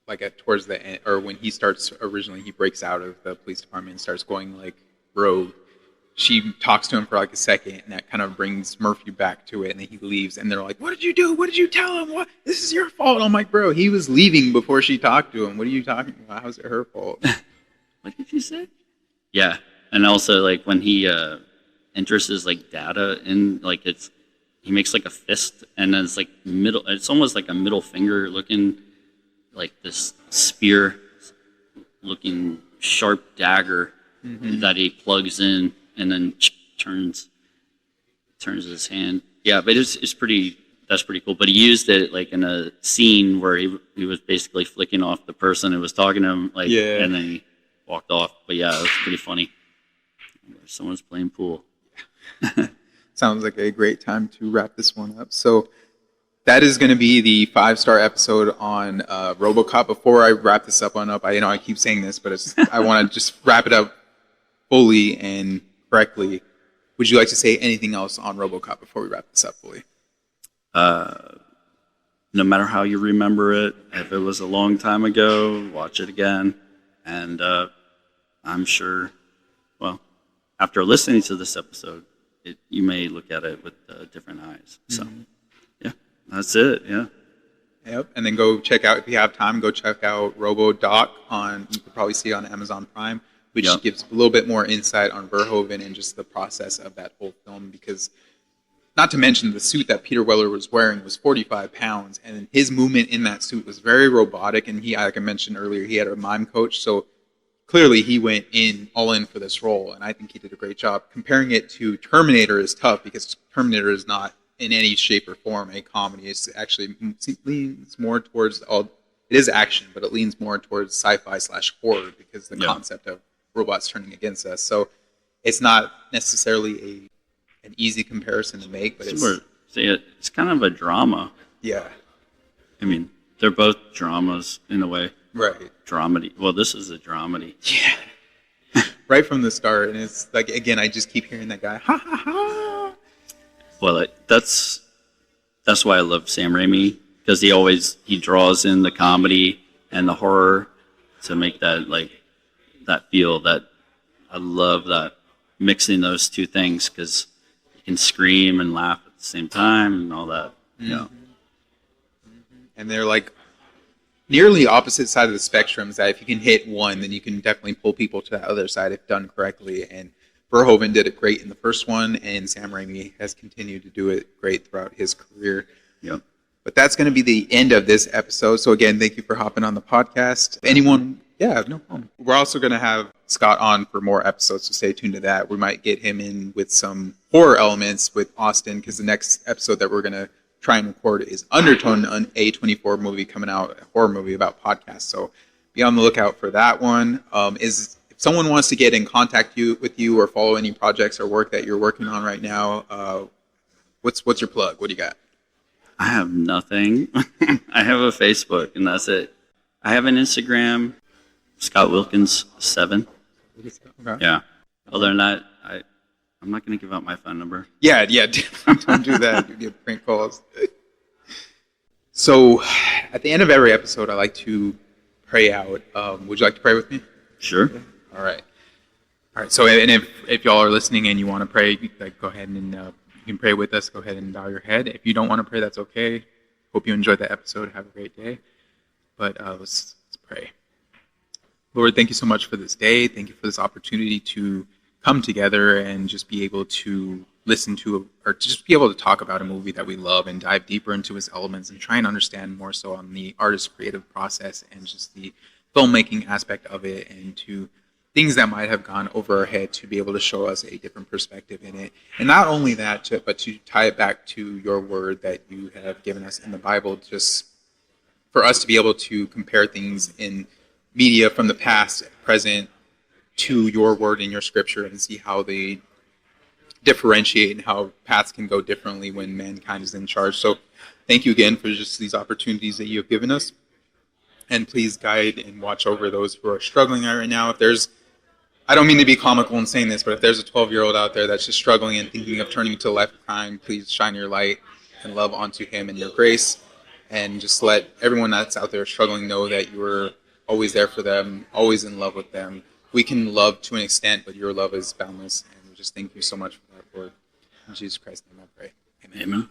like towards the end, or when he starts originally, he breaks out of the police department and starts going like rogue. She talks to him for like a second, and that kind of brings Murphy back to it, and then he leaves, and they're like, "What did you do? What did you tell him? What? This is your fault." I'm like, "Bro, he was leaving before she talked to him. What are you talking about? How's it her fault?" What did you say? Yeah, and also like when he enters his like data in, like he makes like a fist, and then it's like it's almost like a middle finger looking, like this spear looking sharp dagger that he plugs in and then turns his hand. Yeah, but that's pretty cool. But he used it like in a scene where he was basically flicking off the person who was talking to him, like, and then he walked off. But yeah, it was pretty funny. Someone's playing pool. Sounds like a great time to wrap this one up. So that is going to be the 5-star episode on Robocop. Before I wrap this up, I keep saying this, but I want to just wrap it up fully and correctly. Would you like to say anything else on Robocop before we wrap this up fully? No matter how you remember it, if it was a long time ago, watch it again. And I'm sure, well, after listening to this episode, you may look at it with different eyes. So, yeah, that's it. Yeah. Yep. And then go check out, if you have time, go check out RoboDoc you could probably see it on Amazon Prime. which Yeah. gives a little bit more insight on Verhoeven and just the process of that whole film. Because, not to mention, the suit that Peter Weller was wearing was 45 pounds, and his movement in that suit was very robotic. And he, like I mentioned earlier, he had a mime coach, so clearly he went all in for this role, and I think he did a great job. Comparing it to Terminator is tough because Terminator is not in any shape or form a comedy. It actually leans more towards it is action, but it leans more towards sci-fi / horror because the concept of robots turning against us. So it's not necessarily an easy comparison to make, but it's kind of a drama. Yeah. I mean, they're both dramas in a way. Right. Dramedy. Well, this is a dramedy. Yeah. Right from the start, and it's like, again, I just keep hearing that guy, ha ha ha. Well, that's why I love Sam Raimi, because he draws in the comedy and the horror to make that feel that I love that, mixing those two things, because you can scream and laugh at the same time and all that. And they're like nearly opposite side of the spectrums, that if you can hit one, then you can definitely pull people to the other side if done correctly. And Verhoeven did it great in the first one, and Sam Raimi has continued to do it great throughout his career. Yep. But that's going to be the end of this episode. So again, thank you for hopping on the podcast. Anyone? Yeah, no problem. We're also going to have Scott on for more episodes, so stay tuned to that. We might get him in with some horror elements with Austin, because the next episode that we're going to try and record is Undertone, an A24 movie coming out, a horror movie about podcasts. So be on the lookout for that one. If someone wants to get in contact with you or follow any projects or work that you're working on right now, what's your plug? What do you got? I have nothing. I have a Facebook, and that's it. I have an Instagram, Scott Wilkins 7. Okay. Yeah. Other than that, I'm not going to give out my phone number. Yeah, don't do that. You get prank calls. So, at the end of every episode, I like to pray out. Would you like to pray with me? Sure. All right. So, and if y'all are listening and you want to pray, go ahead and you can pray with us. Go ahead and bow your head. If you don't want to pray, that's okay. Hope you enjoyed the episode. Have a great day. But let's pray. Lord, thank you so much for this day. Thank you for this opportunity to come together and just be able to listen to, or just be able to talk about a movie that we love and dive deeper into its elements and try and understand more so on the artist's creative process and just the filmmaking aspect of it, and to things that might have gone over our head to be able to show us a different perspective in it. And not only that, but to tie it back to your word that you have given us in the Bible, just for us to be able to compare things in media from the past, present, to your word and your scripture, and see how they differentiate and how paths can go differently when mankind is in charge. So thank you again for just these opportunities that you have given us. And please guide and watch over those who are struggling right now. I don't mean to be comical in saying this, but if there's a 12-year-old out there that's just struggling and thinking of turning to the life of crime, please shine your light and love onto him and your grace. And just let everyone that's out there struggling know that you are always there for them, always in love with them. We can love to an extent, but your love is boundless. And we just thank you so much for that, Lord. In Jesus Christ's name I pray. Amen. Amen.